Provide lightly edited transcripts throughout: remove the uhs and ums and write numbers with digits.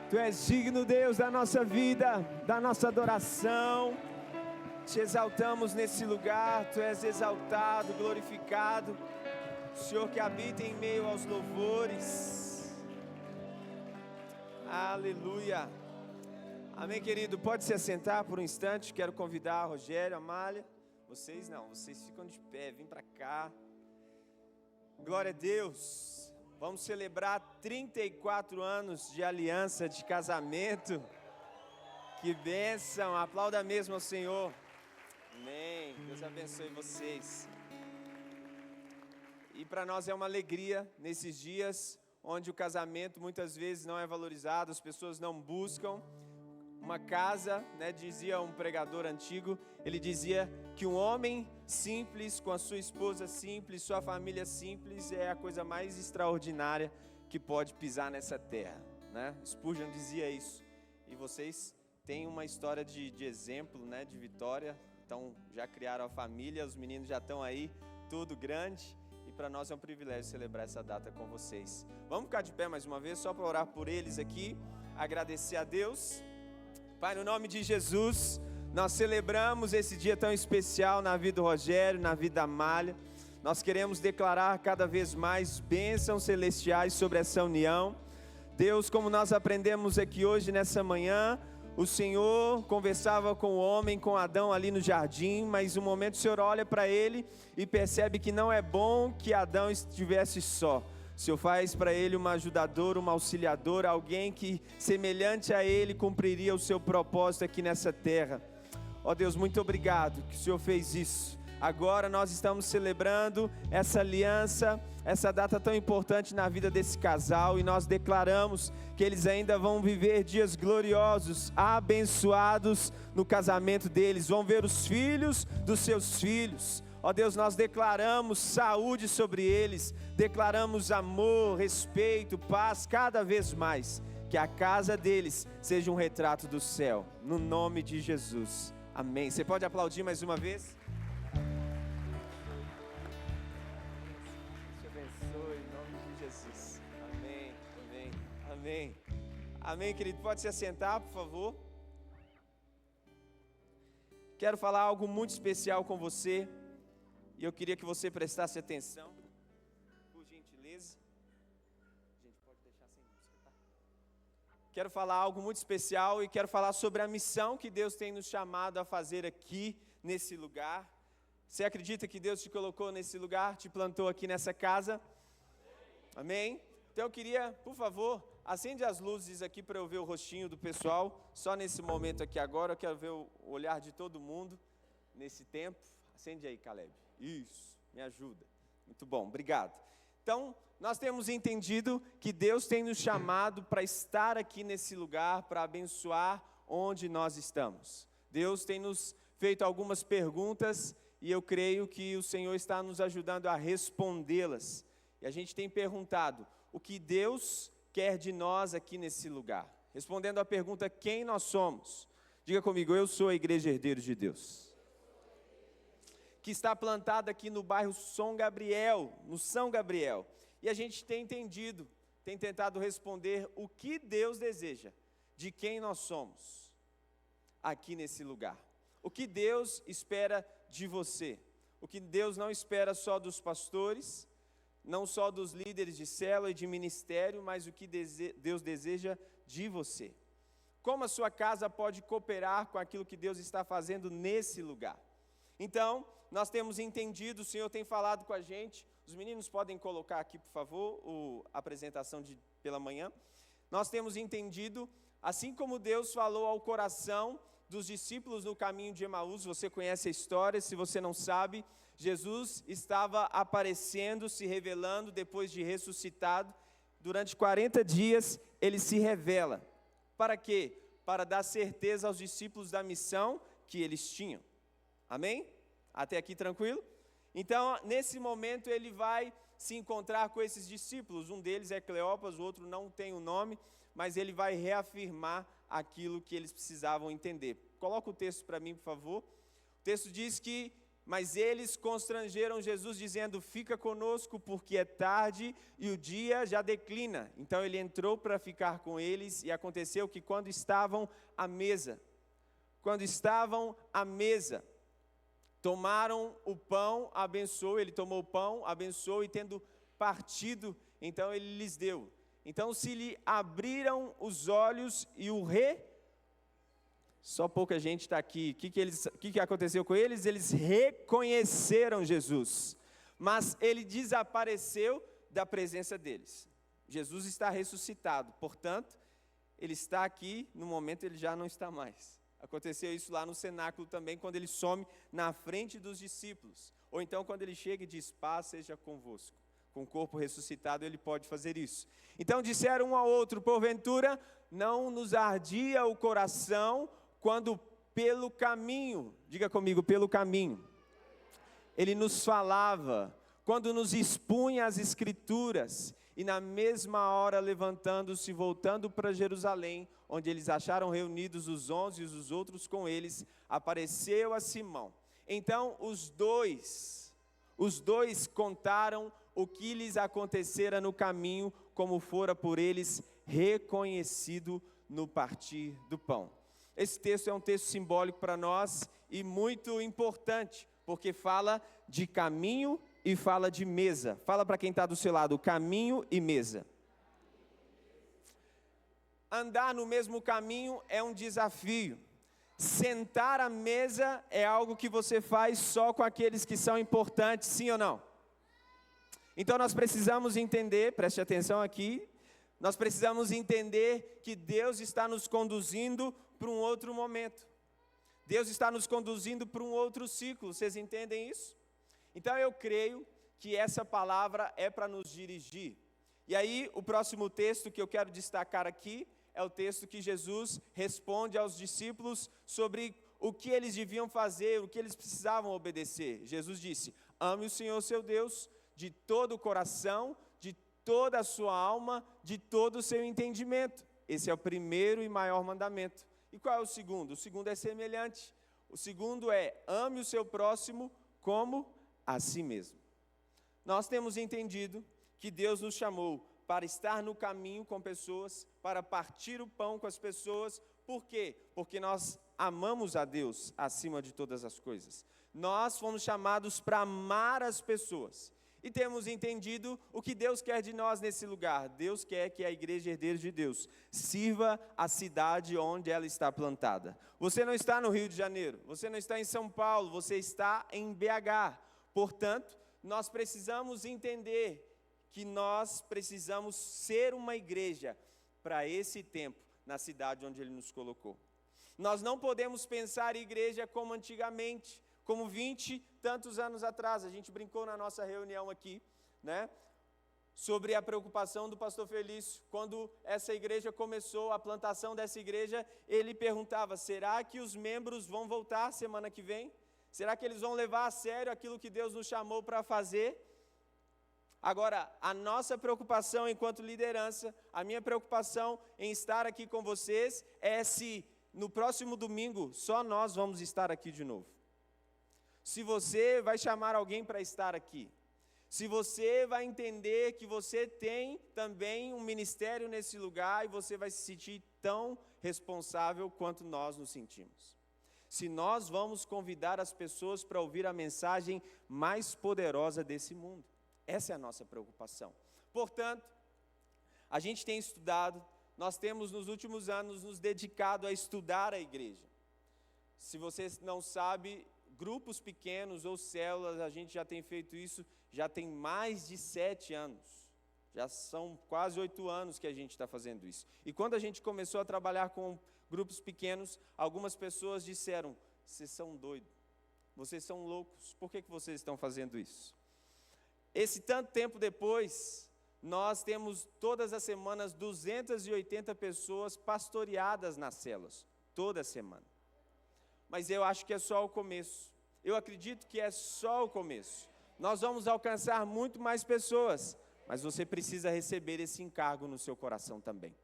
Tu és digno, Deus, da nossa vida, da nossa adoração. Te exaltamos nesse lugar, Tu és exaltado, glorificado. O Senhor que habita em meio aos louvores. Aleluia. Amém, querido. Pode se assentar por um instante. Quero convidar a Rogério, a Amália. Vocês não, vocês ficam de pé. Vem para cá. Glória a Deus. Vamos celebrar 34 anos de aliança, de casamento. Que bênção. Aplauda mesmo ao Senhor. Amém. Deus abençoe vocês. E para nós é uma alegria nesses dias onde o casamento muitas vezes não é valorizado, as pessoas não buscam. Uma casa, dizia um pregador antigo, ele dizia que um homem simples, com a sua esposa simples, sua família simples, é a coisa mais extraordinária que pode pisar nessa terra, Spurgeon dizia isso. E vocês têm uma história de exemplo, de vitória. Então já criaram a família, os meninos já estão aí, tudo grande. E para nós é um privilégio celebrar essa data com vocês. Vamos ficar de pé mais uma vez, só para orar por eles aqui, agradecer a Deus. Pai, no nome de Jesus, nós celebramos esse dia tão especial na vida do Rogério, na vida da Amália. Nós queremos declarar cada vez mais bênçãos celestiais sobre essa união. Deus, como nós aprendemos aqui hoje nessa manhã, o Senhor conversava com o homem, com Adão ali no jardim, mas um momento o Senhor olha para ele e percebe que não é bom que Adão estivesse só. O Senhor faz para ele uma ajudadora, uma auxiliadora, alguém que semelhante a ele cumpriria o seu propósito aqui nessa terra. Ó Deus, muito obrigado que o Senhor fez isso. Agora nós estamos celebrando essa aliança, essa data tão importante na vida desse casal, e nós declaramos que eles ainda vão viver dias gloriosos, abençoados no casamento deles, vão ver os filhos dos seus filhos. Ó Deus, nós declaramos saúde sobre eles, declaramos amor, respeito, paz cada vez mais, que a casa deles seja um retrato do céu, no nome de Jesus, amém. Você pode aplaudir mais uma vez? Deus te abençoe, em nome de Jesus, amém, amém, amém, amém, querido, pode se assentar, por favor. Quero falar algo muito especial com você. E eu queria que você prestasse atenção, por gentileza. Gente, pode deixar sem música, tá? Quero falar algo muito especial e quero falar sobre a missão que Deus tem nos chamado a fazer aqui, nesse lugar. Você acredita que Deus te colocou nesse lugar, te plantou aqui nessa casa? Amém? Então eu queria, por favor, acende as luzes aqui para eu ver o rostinho do pessoal. Só nesse momento aqui agora, eu quero ver o olhar de todo mundo nesse tempo. Acende aí, Caleb. Isso, me ajuda. Muito bom, obrigado. Então, nós temos entendido que Deus tem nos chamado para estar aqui nesse lugar, para abençoar onde nós estamos. Deus tem nos feito algumas perguntas e eu creio que o Senhor está nos ajudando a respondê-las. E a gente tem perguntado, o que Deus quer de nós aqui nesse lugar? Respondendo à pergunta, quem nós somos? Diga comigo, eu sou a Igreja Herdeiros de Deus, que está plantada aqui no bairro São Gabriel, no São Gabriel. E a gente tem entendido, tem tentado responder o que Deus deseja, de quem nós somos, aqui nesse lugar. O que Deus espera de você. O que Deus não espera só dos pastores, não só dos líderes de célula e de ministério, mas o que Deus deseja de você. Como a sua casa pode cooperar com aquilo que Deus está fazendo nesse lugar. Então, nós temos entendido, o Senhor tem falado com a gente, os meninos podem colocar aqui, por favor, a apresentação pela manhã. Nós temos entendido, assim como Deus falou ao coração dos discípulos no caminho de Emaús, você conhece a história, se você não sabe, Jesus estava aparecendo, se revelando depois de ressuscitado, durante 40 dias ele se revela. Para quê? Para dar certeza aos discípulos da missão que eles tinham. Amém? Até aqui tranquilo? Então, nesse momento, ele vai se encontrar com esses discípulos. Um deles é Cleopas, o outro não tem o nome, mas ele vai reafirmar aquilo que eles precisavam entender. Coloca o texto para mim, por favor. O texto diz que Mas eles constrangeram Jesus, dizendo: fica conosco, porque é tarde e o dia já declina. Então ele entrou para ficar com eles, e aconteceu que quando estavam à mesa, tomaram o pão, abençoou, ele tomou o pão, abençoou, e tendo partido, então ele lhes deu. Então se lhe abriram os olhos e Só pouca gente está aqui. O que aconteceu com eles? Eles reconheceram Jesus, mas ele desapareceu da presença deles. Jesus está ressuscitado, portanto, ele está aqui, no momento ele já não está mais. Aconteceu isso lá no cenáculo também, quando ele some na frente dos discípulos. Ou então quando ele chega e diz: paz seja convosco. Com o corpo ressuscitado ele pode fazer isso. Então disseram um ao outro: porventura não nos ardia o coração quando pelo caminho, diga comigo, pelo caminho, ele nos falava, quando nos expunha as Escrituras, e na mesma hora levantando-se, voltando para Jerusalém, onde eles acharam reunidos os 11 e os outros com eles, apareceu a Simão. Então os dois contaram o que lhes acontecera no caminho, como fora por eles reconhecido no partir do pão. Esse texto é um texto simbólico para nós e muito importante, porque fala de caminho e fala de mesa. Fala para quem está do seu lado: caminho e mesa. Andar no mesmo caminho é um desafio. Sentar à mesa é algo que você faz só com aqueles que são importantes, sim ou não? Então nós precisamos entender, preste atenção aqui, nós precisamos entender que Deus está nos conduzindo para um outro momento. Deus está nos conduzindo para um outro ciclo, vocês entendem isso? Então eu creio que essa palavra é para nos dirigir. E aí o próximo texto que eu quero destacar aqui é o texto que Jesus responde aos discípulos sobre o que eles deviam fazer, o que eles precisavam obedecer. Jesus disse: ame o Senhor seu Deus de todo o coração, de toda a sua alma, de todo o seu entendimento. Esse é o primeiro e maior mandamento. E qual é o segundo? O segundo é semelhante. O segundo é: ame o seu próximo como a si mesmo. Nós temos entendido que Deus nos chamou para estar no caminho com pessoas, para partir o pão com as pessoas. Por quê? Porque nós amamos a Deus acima de todas as coisas. Nós fomos chamados para amar as pessoas. E temos entendido o que Deus quer de nós nesse lugar. Deus quer que a igreja herdeira de Deus sirva a cidade onde ela está plantada. Você não está no Rio de Janeiro, você não está em São Paulo, você está em BH. Portanto, nós precisamos entender que nós precisamos ser uma igreja para esse tempo, na cidade onde Ele nos colocou. Nós não podemos pensar em igreja como antigamente, como 20 e tantos anos atrás. A gente brincou na nossa reunião aqui, né, sobre a preocupação do pastor Felício. Quando essa igreja começou, a plantação dessa igreja, ele perguntava: será que os membros vão voltar semana que vem? Será que eles vão levar a sério aquilo que Deus nos chamou para fazer? Agora, a nossa preocupação enquanto liderança, a minha preocupação em estar aqui com vocês é se no próximo domingo só nós vamos estar aqui de novo. Se você vai chamar alguém para estar aqui, se você vai entender que você tem também um ministério nesse lugar e você vai se sentir tão responsável quanto nós nos sentimos. Se nós vamos convidar as pessoas para ouvir a mensagem mais poderosa desse mundo. Essa é a nossa preocupação. Portanto, a gente tem estudado, nós temos nos últimos anos nos dedicado a estudar a igreja. Se você não sabe, grupos pequenos ou células, a gente já tem feito isso, já tem mais de 7 anos. Já são quase 8 anos que a gente está fazendo isso. E quando a gente começou a trabalhar com grupos pequenos, algumas pessoas disseram: vocês são doidos, vocês são loucos, por que vocês estão fazendo isso? Esse tanto tempo depois, nós temos todas as semanas 280 pessoas pastoreadas nas células, toda semana. Mas eu acho que é só o começo. Eu acredito que é só o começo. Nós vamos alcançar muito mais pessoas, mas você precisa receber esse encargo no seu coração também.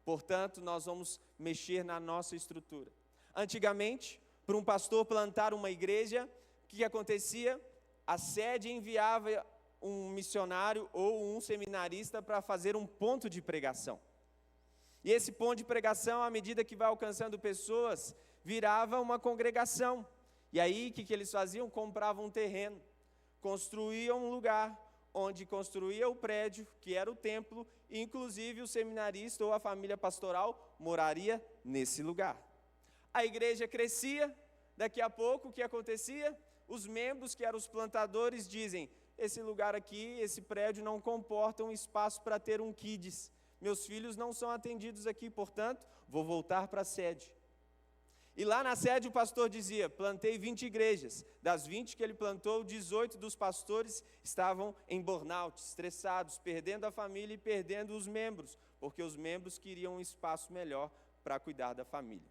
Portanto, nós vamos mexer na nossa estrutura. Antigamente, para um pastor plantar uma igreja, o que acontecia? A sede enviava um missionário ou um seminarista para fazer um ponto de pregação. E esse ponto de pregação, à medida que vai alcançando pessoas, virava uma congregação. E aí, o que eles faziam? Compravam um terreno, construíam um lugar, onde construía o prédio, que era o templo, e inclusive o seminarista ou a família pastoral moraria nesse lugar. A igreja crescia, daqui a pouco o que acontecia? Os membros, que eram os plantadores, dizem: esse lugar aqui, esse prédio não comporta um espaço para ter um kids. Meus filhos não são atendidos aqui, portanto, vou voltar para a sede. E lá na sede o pastor dizia: plantei 20 igrejas. Das 20 que ele plantou, 18 dos pastores estavam em burnout, estressados, perdendo a família e perdendo os membros, porque os membros queriam um espaço melhor para cuidar da família.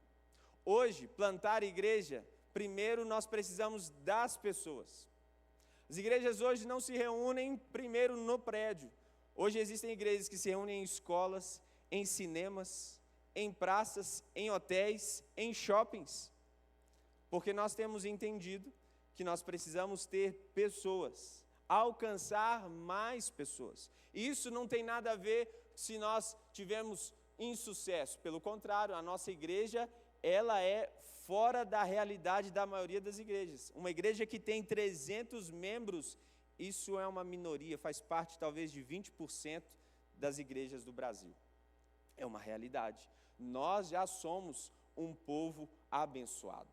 Hoje, plantar igreja, primeiro nós precisamos das pessoas. As igrejas hoje não se reúnem primeiro no prédio. Hoje existem igrejas que se reúnem em escolas, em cinemas, em praças, em hotéis, em shoppings. Porque nós temos entendido que nós precisamos ter pessoas, alcançar mais pessoas. E isso não tem nada a ver se nós tivermos insucesso. Pelo contrário, a nossa igreja, ela é fora da realidade da maioria das igrejas. Uma igreja que tem 300 membros, isso é uma minoria, faz parte talvez de 20% das igrejas do Brasil. É uma realidade. Nós já somos um povo abençoado,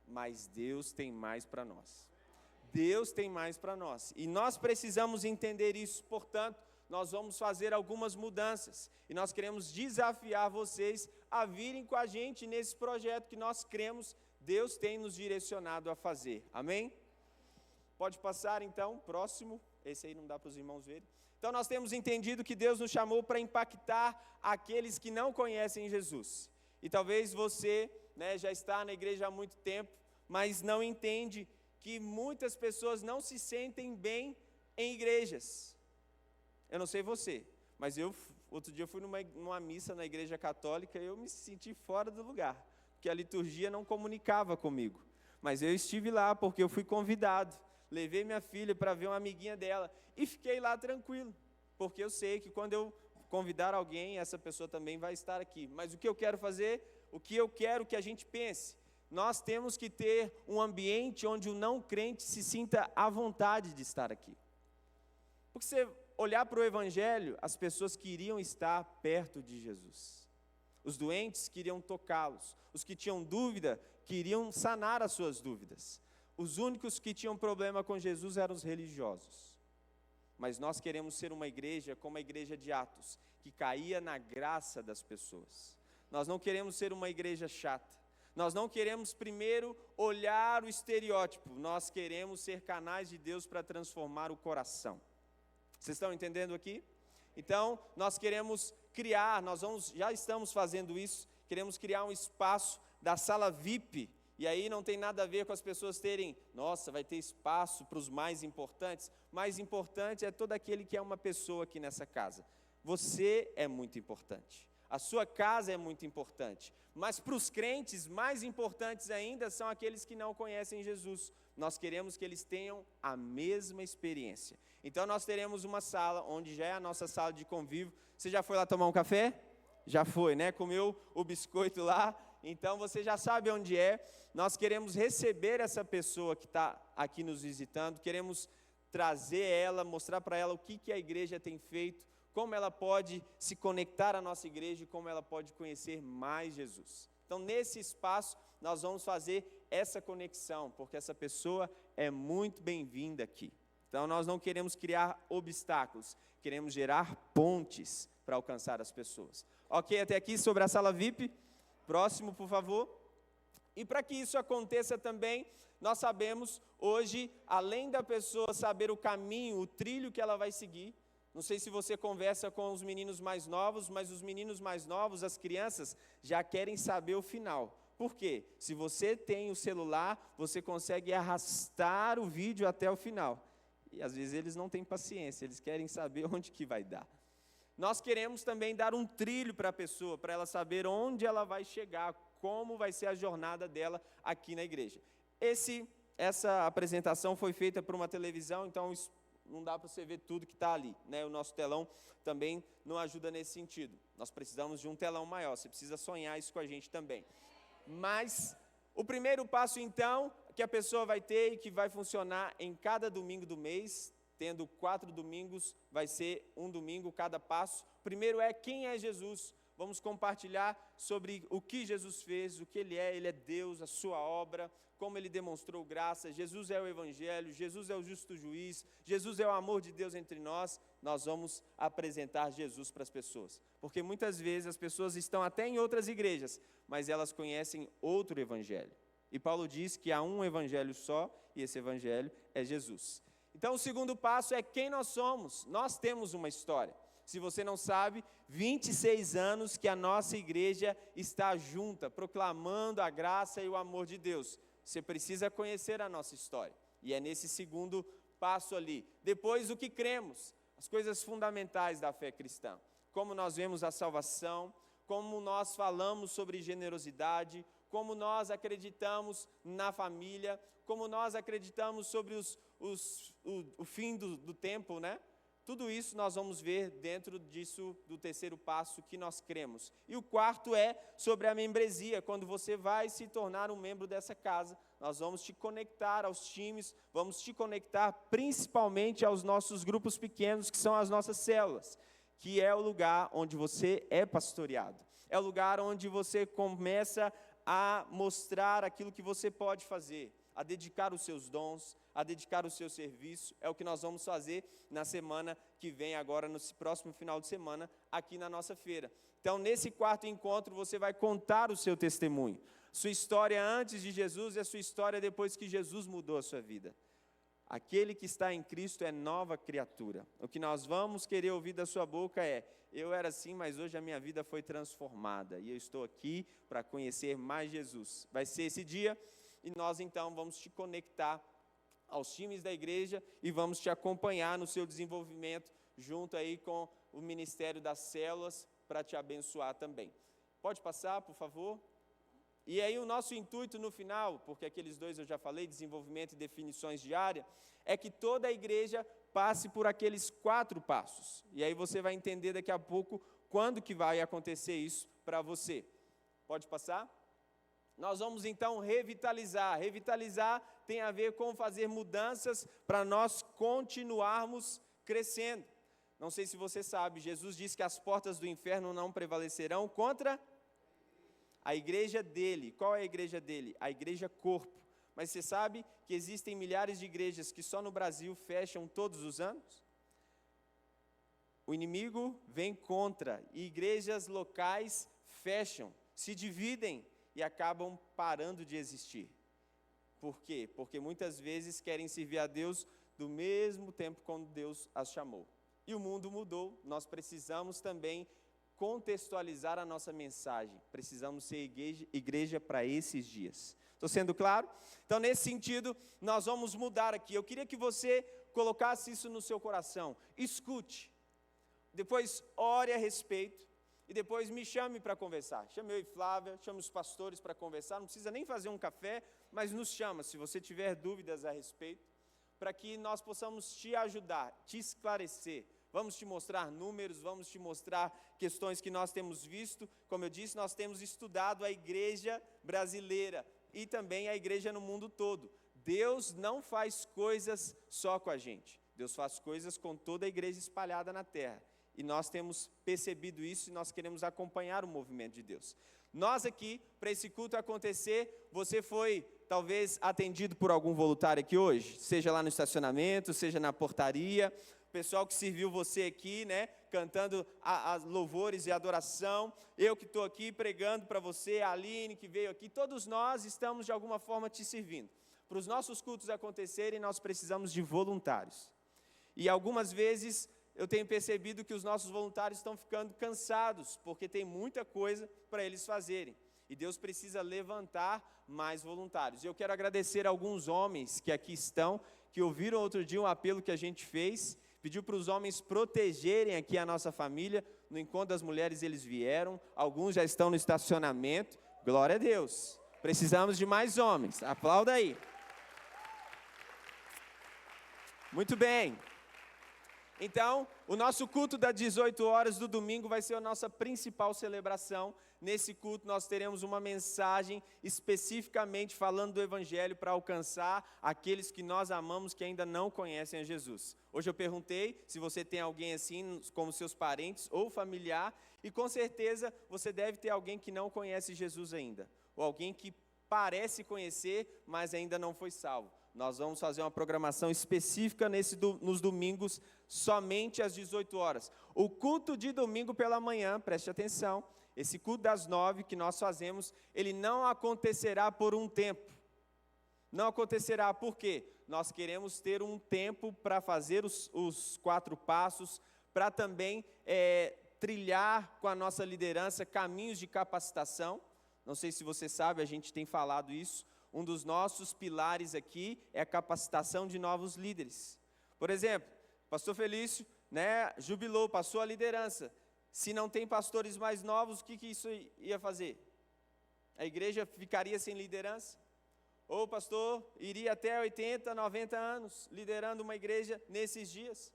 mas Deus tem mais para nós. Deus tem mais para nós, e nós precisamos entender isso. Portanto, nós vamos fazer algumas mudanças, e nós queremos desafiar vocês a virem com a gente nesse projeto que nós cremos Deus tem nos direcionado a fazer. Amém? Pode passar então, próximo. Esse aí não dá para os irmãos verem. Então nós temos entendido que Deus nos chamou para impactar aqueles que não conhecem Jesus. E talvez você, já está na igreja há muito tempo, mas não entende que muitas pessoas não se sentem bem em igrejas. Eu não sei você, mas outro dia eu fui numa missa na igreja católica e eu me senti fora do lugar, porque a liturgia não comunicava comigo. Mas eu estive lá porque eu fui convidado. Levei minha filha para ver uma amiguinha dela e fiquei lá tranquilo, porque eu sei que quando eu convidar alguém, essa pessoa também vai estar aqui. Mas o que eu quero fazer, o que eu quero que a gente pense, nós temos que ter um ambiente onde o não crente se sinta à vontade de estar aqui. Porque você olhar para o Evangelho, as pessoas queriam estar perto de Jesus. Os doentes queriam tocá-los, os que tinham dúvida queriam sanar as suas dúvidas. Os únicos que tinham problema com Jesus eram os religiosos. Mas nós queremos ser uma igreja como a igreja de Atos, que caía na graça das pessoas. Nós não queremos ser uma igreja chata. Nós não queremos primeiro olhar o estereótipo. Nós queremos ser canais de Deus para transformar o coração. Vocês estão entendendo aqui? Então, nós queremos criar, já estamos fazendo isso, queremos criar um espaço da sala VIP. E aí não tem nada a ver com as pessoas terem, nossa, vai ter espaço para os mais importantes. Mais importante é todo aquele que é uma pessoa aqui nessa casa. Você é muito importante. A sua casa é muito importante. Mas para os crentes, mais importantes ainda são aqueles que não conhecem Jesus. Nós queremos que eles tenham a mesma experiência. Então nós teremos uma sala, onde já é a nossa sala de convívio. Você já foi lá tomar um café? Já foi, né? Comeu o biscoito lá. Então você já sabe onde é. Nós queremos receber essa pessoa que está aqui nos visitando, queremos trazer ela, mostrar para ela o que a igreja tem feito, como ela pode se conectar à nossa igreja e como ela pode conhecer mais Jesus. Então nesse espaço nós vamos fazer essa conexão, porque essa pessoa é muito bem-vinda aqui. Então nós não queremos criar obstáculos, queremos gerar pontes para alcançar as pessoas. Ok, até aqui sobre a sala VIP. Próximo, por favor. E para que isso aconteça também, nós sabemos hoje, além da pessoa saber o caminho, o trilho que ela vai seguir, não sei se você conversa com os meninos mais novos, mas os meninos mais novos, as crianças, já querem saber o final. Por quê? Se você tem o celular, você consegue arrastar o vídeo até o final. E às vezes eles não têm paciência, eles querem saber onde que vai dar. Nós queremos também dar um trilho para a pessoa, para ela saber onde ela vai chegar, como vai ser a jornada dela aqui na igreja. Esse essa apresentação foi feita por uma televisão, então isso não dá para você ver tudo que está ali, né? O nosso telão também não ajuda nesse sentido. Nós precisamos de um telão maior, você precisa sonhar isso com a gente também. Mas o primeiro passo, então, que a pessoa vai ter e que vai funcionar em cada domingo do mês, tendo 4 domingos, vai ser um domingo cada passo. Primeiro é quem é Jesus. Vamos compartilhar sobre o que Jesus fez, o que Ele é Deus, a sua obra, como Ele demonstrou graça. Jesus é o Evangelho, Jesus é o justo juiz, Jesus é o amor de Deus entre nós. Nós vamos apresentar Jesus para as pessoas, porque muitas vezes as pessoas estão até em outras igrejas, mas elas conhecem outro Evangelho. E Paulo diz que há um Evangelho só, e esse Evangelho é Jesus. Então o segundo passo é quem nós somos. Nós temos uma história. Se você não sabe, 26 anos que a nossa igreja está junta, proclamando a graça e o amor de Deus. Você precisa conhecer a nossa história. E é nesse segundo passo ali. Depois, o que cremos, as coisas fundamentais da fé cristã. Como nós vemos a salvação, como nós falamos sobre generosidade, como nós acreditamos na família, como nós acreditamos sobre o fim do tempo, né? Tudo isso nós vamos ver dentro disso, do terceiro passo que nós cremos. E o quarto é sobre a membresia. Quando você vai se tornar um membro dessa casa, nós vamos te conectar aos times, vamos te conectar principalmente aos nossos grupos pequenos, que são as nossas células, que é o lugar onde você é pastoreado. É o lugar onde você começa a mostrar aquilo que você pode fazer, a dedicar os seus dons, a dedicar o seu serviço. É o que nós vamos fazer na semana que vem, agora no próximo final de semana, aqui na nossa feira. Então, nesse quarto encontro, você vai contar o seu testemunho, sua história antes de Jesus e a sua história depois que Jesus mudou a sua vida. Aquele que está em Cristo é nova criatura. O que nós vamos querer ouvir da sua boca é: eu era assim, mas hoje a minha vida foi transformada, e eu estou aqui para conhecer mais Jesus. Vai ser esse dia, e nós então vamos te conectar aos times da igreja e vamos te acompanhar no seu desenvolvimento, junto aí com o Ministério das Células, para te abençoar também. Pode passar, por favor? E aí o nosso intuito no final, porque aqueles dois eu já falei, desenvolvimento e definições de área, é que toda a igreja passe por aqueles 4 passos. E aí você vai entender daqui a pouco quando que vai acontecer isso para você. Pode passar? Nós vamos então revitalizar. Revitalizar tem a ver com fazer mudanças para nós continuarmos crescendo. Não sei se você sabe, Jesus disse que as portas do inferno não prevalecerão contra a igreja dele. Qual é a igreja dele? A igreja corpo. Mas você sabe que existem milhares de igrejas que só no Brasil fecham todos os anos? O inimigo vem contra, e igrejas locais fecham, se dividem e acabam parando de existir. Por quê? Porque muitas vezes querem servir a Deus do mesmo tempo quando Deus as chamou. E o mundo mudou, nós precisamos também contextualizar a nossa mensagem. Precisamos ser igreja para esses dias. Estou sendo claro? Então, nesse sentido, nós vamos mudar aqui. Eu queria que você colocasse isso no seu coração. Escute. Depois, ore a respeito. E depois me chame para conversar. Chame eu e Flávia, chame os pastores para conversar. Não precisa nem fazer um café, mas nos chama, se você tiver dúvidas a respeito, para que nós possamos te ajudar, te esclarecer. Vamos te mostrar números, vamos te mostrar questões que nós temos visto. Como eu disse, nós temos estudado a igreja brasileira e também a igreja no mundo todo. Deus não faz coisas só com a gente. Deus faz coisas com toda a igreja espalhada na terra. E nós temos percebido isso e nós queremos acompanhar o movimento de Deus. Nós aqui, para esse culto acontecer, você foi talvez atendido por algum voluntário aqui hoje? Seja lá no estacionamento, seja na portaria. O pessoal que serviu você aqui, né, cantando as louvores e adoração. Eu que estou aqui pregando para você, a Aline que veio aqui. Todos nós estamos de alguma forma te servindo. Para os nossos cultos acontecerem, nós precisamos de voluntários. E algumas vezes eu tenho percebido que os nossos voluntários estão ficando cansados, porque tem muita coisa para eles fazerem. E Deus precisa levantar mais voluntários. E eu quero agradecer a alguns homens que aqui estão, que ouviram outro dia um apelo que a gente fez, pediu para os homens protegerem aqui a nossa família. No encontro das mulheres eles vieram, alguns já estão no estacionamento. Glória a Deus. Precisamos de mais homens. Aplauda aí. Muito bem. Então, o nosso culto das 18 horas do domingo vai ser a nossa principal celebração. Nesse culto nós teremos uma mensagem especificamente falando do Evangelho para alcançar aqueles que nós amamos que ainda não conhecem a Jesus. Hoje eu perguntei se você tem alguém assim como seus parentes ou familiar, e com certeza você deve ter alguém que não conhece Jesus ainda, ou alguém que parece conhecer, mas ainda não foi salvo. Nós vamos fazer uma programação específica nos domingos, somente às 18 horas. O culto de domingo pela manhã, preste atenção, esse culto das 9 que nós fazemos, ele não acontecerá por um tempo. Não acontecerá, por quê? Nós queremos ter um tempo para fazer os 4 passos, para também trilhar com a nossa liderança caminhos de capacitação. Não sei se você sabe, a gente tem falado isso. Um dos nossos pilares aqui é a capacitação de novos líderes. Por exemplo, o pastor Felício, jubilou, passou a liderança. Se não tem pastores mais novos, o que isso ia fazer? A igreja ficaria sem liderança? Ou o pastor iria até 80, 90 anos, liderando uma igreja nesses dias?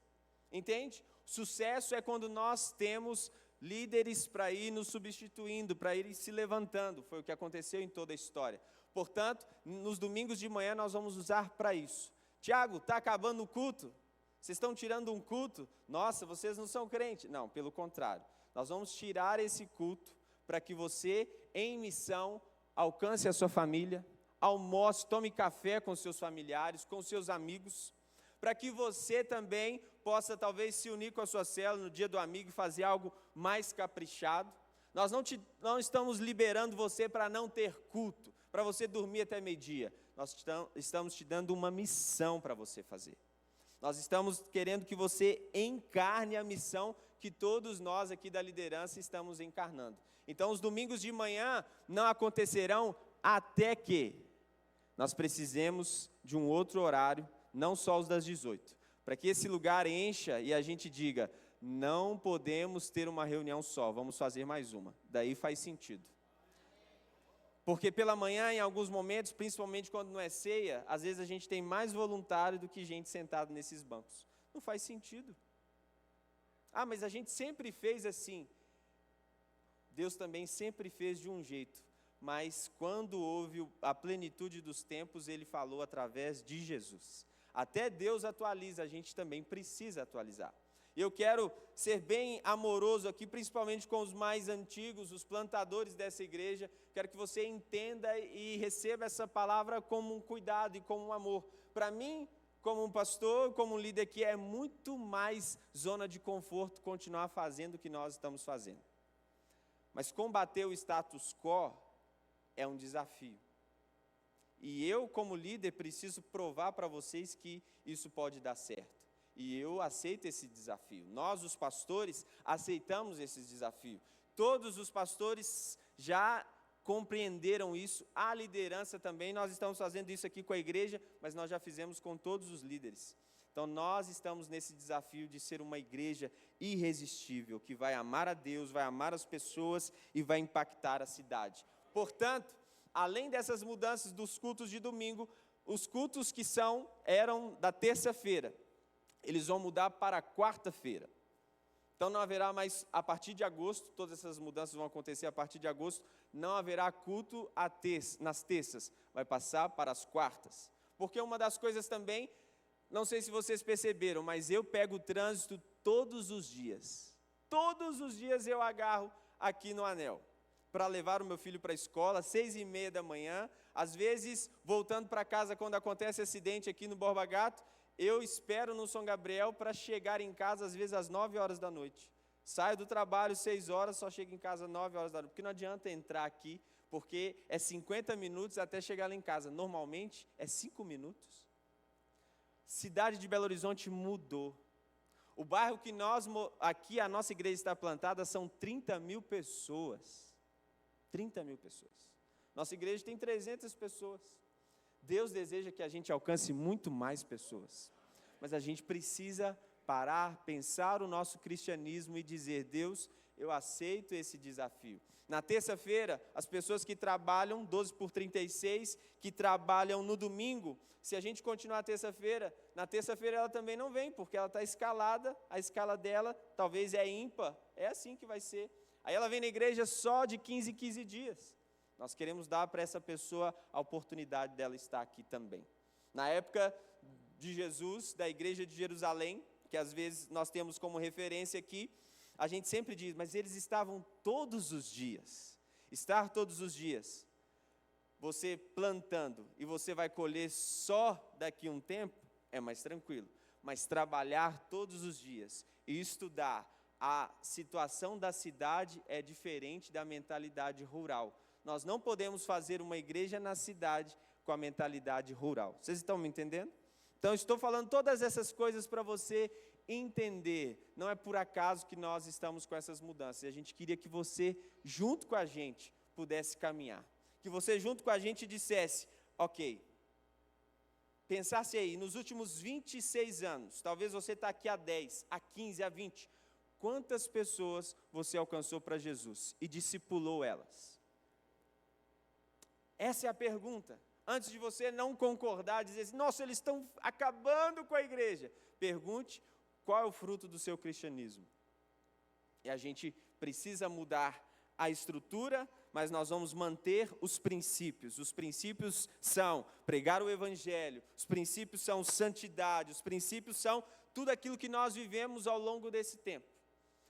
Entende? Sucesso é quando nós temos líderes para ir nos substituindo, para ir se levantando. Foi o que aconteceu em toda a história. Portanto, nos domingos de manhã nós vamos usar para isso. Tiago, está acabando o culto? Vocês estão tirando um culto? Nossa, vocês não são crentes. Não, pelo contrário. Nós vamos tirar esse culto para que você, em missão, alcance a sua família, almoce, tome café com seus familiares, com seus amigos, para que você também possa talvez se unir com a sua célula no dia do amigo e fazer algo mais caprichado. Nós não estamos liberando você para não ter culto, para você dormir até meio-dia. Nós estamos te dando uma missão para você fazer. Nós estamos querendo que você encarne a missão que todos nós aqui da liderança estamos encarnando. Então, os domingos de manhã não acontecerão até que nós precisemos de um outro horário, não só os das 18, para que esse lugar encha e a gente diga, não podemos ter uma reunião só, vamos fazer mais uma. Daí faz sentido. Porque pela manhã, em alguns momentos, principalmente quando não é ceia, às vezes a gente tem mais voluntário do que gente sentado nesses bancos. Não faz sentido. Ah, mas a gente sempre fez assim. Deus também sempre fez de um jeito. Mas quando houve a plenitude dos tempos, Ele falou através de Jesus. Até Deus atualiza, a gente também precisa atualizar. Eu quero ser bem amoroso aqui, principalmente com os mais antigos, os plantadores dessa igreja. Quero que você entenda e receba essa palavra como um cuidado e como um amor. Para mim, como um pastor, como um líder aqui, é muito mais zona de conforto continuar fazendo o que nós estamos fazendo. Mas combater o status quo é um desafio. E eu, como líder, preciso provar para vocês que isso pode dar certo. E eu aceito esse desafio. Nós, os pastores, aceitamos esse desafio. Todos os pastores já compreenderam isso. A liderança também. Nós estamos fazendo isso aqui com a igreja, mas nós já fizemos com todos os líderes. Então, nós estamos nesse desafio de ser uma igreja irresistível, que vai amar a Deus, vai amar as pessoas e vai impactar a cidade. Portanto, além dessas mudanças dos cultos de domingo, os cultos que eram da terça-feira, eles vão mudar para quarta-feira. Então não haverá mais, a partir de agosto, todas essas mudanças vão acontecer a partir de agosto, não haverá culto nas terças, vai passar para as quartas. Porque uma das coisas também, não sei se vocês perceberam, mas eu pego o trânsito todos os dias. Todos os dias eu agarro aqui no Anel, para levar o meu filho para a escola, 6h30 da manhã, às vezes voltando para casa quando acontece acidente aqui no Borba Gato, eu espero no São Gabriel para chegar em casa, às vezes, às 9 horas da noite. Saio do trabalho 6 horas, só chego em casa às 9 horas da noite. Porque não adianta entrar aqui, porque é 50 minutos até chegar lá em casa. Normalmente, é 5 minutos. Cidade de Belo Horizonte mudou. O bairro que aqui a nossa igreja está plantada, são 30 mil pessoas. 30 mil pessoas. Nossa igreja tem 300 pessoas. Deus deseja que a gente alcance muito mais pessoas, mas a gente precisa parar, pensar o nosso cristianismo e dizer, Deus, eu aceito esse desafio. Na terça-feira, as pessoas que trabalham 12/36, que trabalham no domingo, se a gente continuar a terça-feira, na terça-feira ela também não vem, porque ela está escalada, a escala dela talvez é ímpar, é assim que vai ser. Aí ela vem na igreja só de 15 em 15 dias. Nós queremos dar para essa pessoa a oportunidade dela estar aqui também. Na época de Jesus, da igreja de Jerusalém, que às vezes nós temos como referência aqui, a gente sempre diz, mas eles estavam todos os dias. Estar todos os dias, você plantando e você vai colher só daqui a um tempo, é mais tranquilo. Mas trabalhar todos os dias e estudar a situação da cidade é diferente da mentalidade rural. Nós não podemos fazer uma igreja na cidade com a mentalidade rural. Vocês estão me entendendo? Então, estou falando todas essas coisas para você entender. Não é por acaso que nós estamos com essas mudanças. A gente queria que você, junto com a gente, pudesse caminhar. Que você, junto com a gente, dissesse, ok, pensasse aí, nos últimos 26 anos, talvez você está aqui há 10, há 15, há 20, quantas pessoas você alcançou para Jesus e discipulou elas? Essa é a pergunta. Antes de você não concordar, dizer assim, nossa, eles estão acabando com a igreja. Pergunte qual é o fruto do seu cristianismo. E a gente precisa mudar a estrutura, mas nós vamos manter os princípios. Os princípios são pregar o evangelho, os princípios são santidade, os princípios são tudo aquilo que nós vivemos ao longo desse tempo.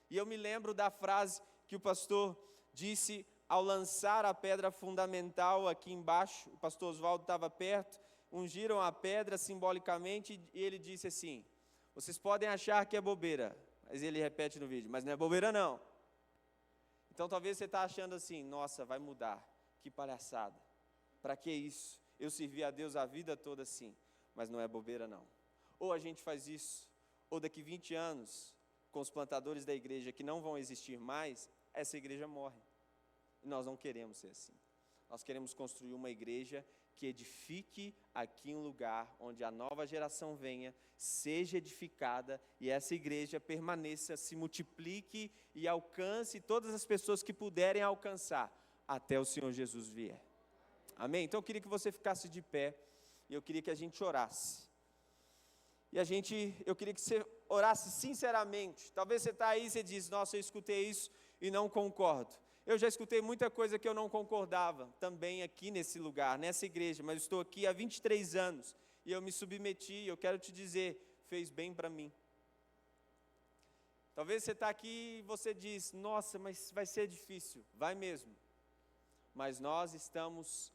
E eu me lembro da frase que o pastor disse ao lançar a pedra fundamental aqui embaixo. O pastor Oswaldo estava perto, ungiram a pedra simbolicamente e ele disse assim, vocês podem achar que é bobeira, mas ele repete no vídeo, mas não é bobeira não. Então talvez você está achando assim, nossa, vai mudar, que palhaçada, para que isso? Eu servi a Deus a vida toda assim, mas não é bobeira não. Ou a gente faz isso, ou daqui 20 anos, com os plantadores da igreja que não vão existir mais, essa igreja morre. E nós não queremos ser assim. Nós queremos construir uma igreja que edifique aqui um lugar onde a nova geração venha, seja edificada e essa igreja permaneça, se multiplique e alcance todas as pessoas que puderem alcançar até o Senhor Jesus vier. Amém? Então eu queria que você ficasse de pé e eu queria que a gente orasse. E eu queria que você orasse sinceramente. Talvez você está aí e você diz, nossa, eu escutei isso e não concordo. Eu já escutei muita coisa que eu não concordava, também aqui nesse lugar, nessa igreja, mas estou aqui há 23 anos, e eu me submeti, eu quero te dizer, fez bem para mim. Talvez você está aqui e você diz, nossa, mas vai ser difícil, vai mesmo, mas nós estamos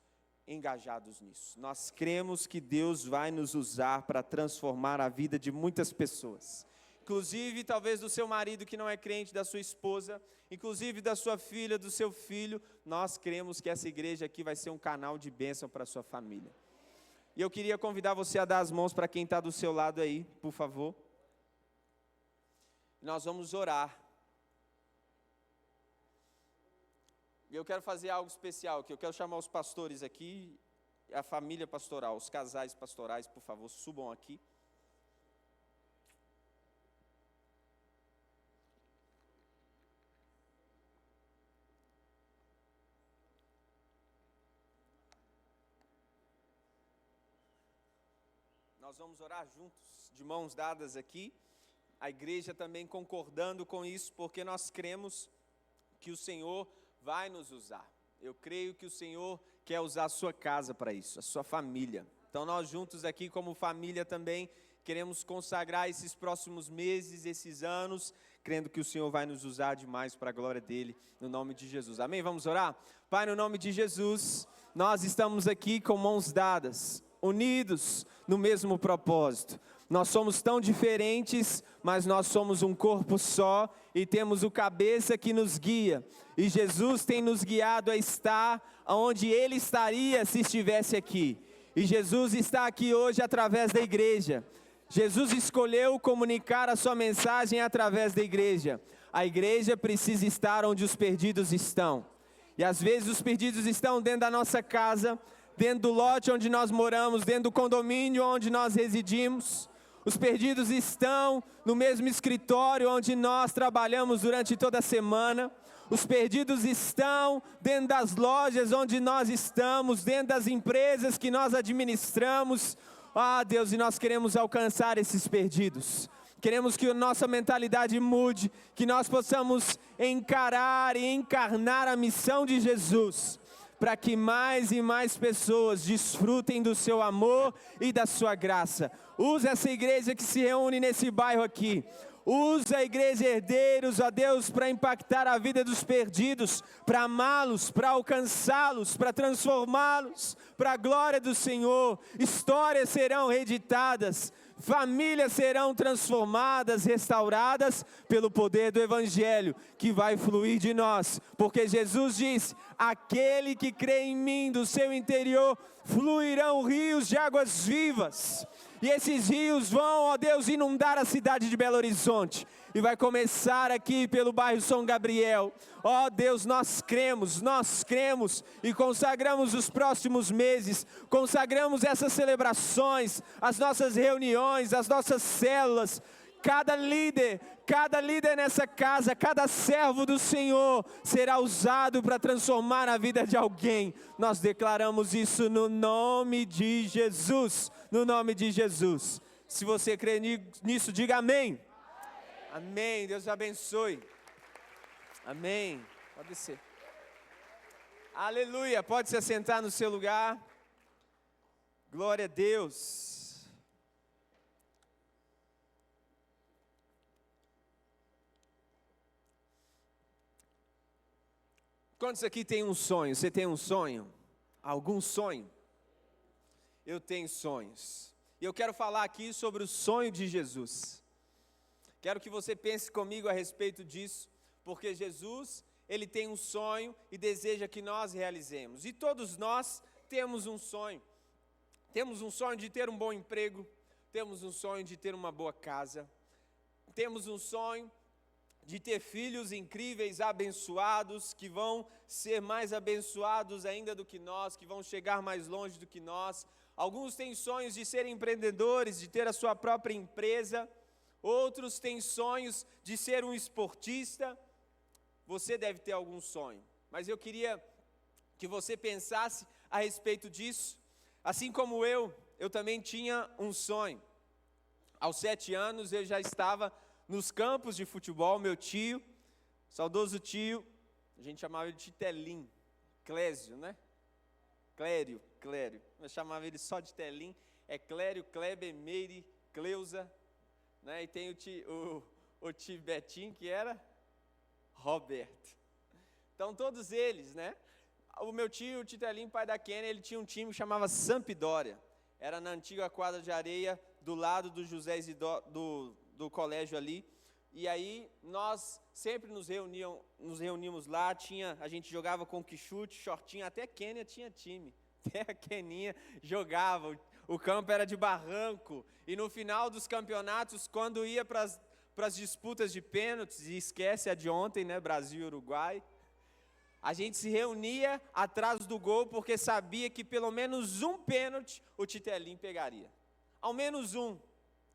engajados nisso, nós cremos que Deus vai nos usar para transformar a vida de muitas pessoas. Inclusive, talvez do seu marido que não é crente, da sua esposa, inclusive da sua filha, do seu filho, nós cremos que essa igreja aqui vai ser um canal de bênção para a sua família. E eu queria convidar você a dar as mãos para quem está do seu lado aí, por favor. Nós vamos orar. E eu quero fazer algo especial aqui, eu quero chamar os pastores aqui, a família pastoral, os casais pastorais, por favor, subam aqui. Nós vamos orar juntos, de mãos dadas aqui, a igreja também concordando com isso, porque nós cremos que o Senhor vai nos usar. Eu creio que o Senhor quer usar a sua casa para isso, a sua família. Então nós juntos aqui como família também queremos consagrar esses próximos meses, esses anos, crendo que o Senhor vai nos usar demais para a glória dEle, no nome de Jesus. Amém? Vamos orar? Pai, no nome de Jesus, nós estamos aqui com mãos dadas, unidos no mesmo propósito. Nós somos tão diferentes, mas nós somos um corpo só e temos o cabeça que nos guia. E Jesus tem nos guiado a estar onde Ele estaria se estivesse aqui. E Jesus está aqui hoje através da igreja. Jesus escolheu comunicar a sua mensagem através da igreja. A igreja precisa estar onde os perdidos estão. E às vezes os perdidos estão dentro da nossa casa, dentro do lote onde nós moramos, dentro do condomínio onde nós residimos, Os perdidos estão no mesmo escritório onde nós trabalhamos durante toda a semana. Os perdidos estão dentro das lojas onde nós estamos, dentro das empresas que nós administramos. Ah, Deus, e nós queremos alcançar esses perdidos. Queremos que a nossa mentalidade mude, que nós possamos encarar e encarnar a missão de Jesus, para que mais e mais pessoas desfrutem do seu amor e da sua graça. Usa essa igreja que se reúne nesse bairro aqui. Usa a igreja Herdeiros, ó Deus, para impactar a vida dos perdidos, para amá-los, para alcançá-los, para transformá-los, para a glória do Senhor. Histórias serão reeditadas, famílias serão transformadas, restauradas pelo poder do Evangelho, que vai fluir de nós. Porque Jesus disse, aquele que crê em mim, do seu interior, fluirão rios de águas vivas. E esses rios vão, ó Deus, inundar a cidade de Belo Horizonte. E vai começar aqui pelo bairro São Gabriel. Ó Deus, nós cremos e consagramos os próximos meses, consagramos essas celebrações, as nossas reuniões, as nossas células. Cada líder nessa casa, cada servo do Senhor será usado para transformar a vida de alguém. Nós declaramos isso no nome de Jesus, no nome de Jesus. Se você crê nisso, diga amém. Amém, Deus abençoe. Amém, pode descer. Aleluia, pode se assentar no seu lugar. Glória a Deus. Quantos aqui tem um sonho? Você tem um sonho? Algum sonho? Eu tenho sonhos. E eu quero falar aqui sobre o sonho de Jesus. Quero que você pense comigo a respeito disso, porque Jesus, Ele tem um sonho e deseja que nós realizemos. E todos nós temos um sonho. Temos um sonho de ter um bom emprego, temos um sonho de ter uma boa casa, temos um sonho de ter filhos incríveis, abençoados, que vão ser mais abençoados ainda do que nós, que vão chegar mais longe do que nós. Alguns têm sonhos de serem empreendedores, de ter a sua própria empresa. Outros têm sonhos de ser um esportista. Você deve ter algum sonho, mas eu queria que você pensasse a respeito disso. Assim como eu também tinha um sonho. Aos 7 anos eu já estava nos campos de futebol. Meu tio, saudoso tio, a gente chamava ele de Telim, Clésio, né? Clério, eu chamava ele só de Telim. É Clério, Kleber, Meire, Cleusa, né? E tem o tio Betinho, que era Roberto. Então todos eles, né? O meu tio, o Telim, pai da Kenny, ele tinha um time que chamava Sampdoria. Era na antiga quadra de areia, do lado do José Isidoro, do colégio ali. E aí nós sempre nos reuníamos lá. A gente jogava com quichute, shortinho. Até a Kênia tinha time, até a Keninha jogava. O campo era de barranco. E no final dos campeonatos, quando ia para as disputas de pênaltis, e esquece a de ontem, né, Brasil e Uruguai, a gente se reunia atrás do gol, porque sabia que pelo menos um pênalti o Titelim pegaria. Ao menos um.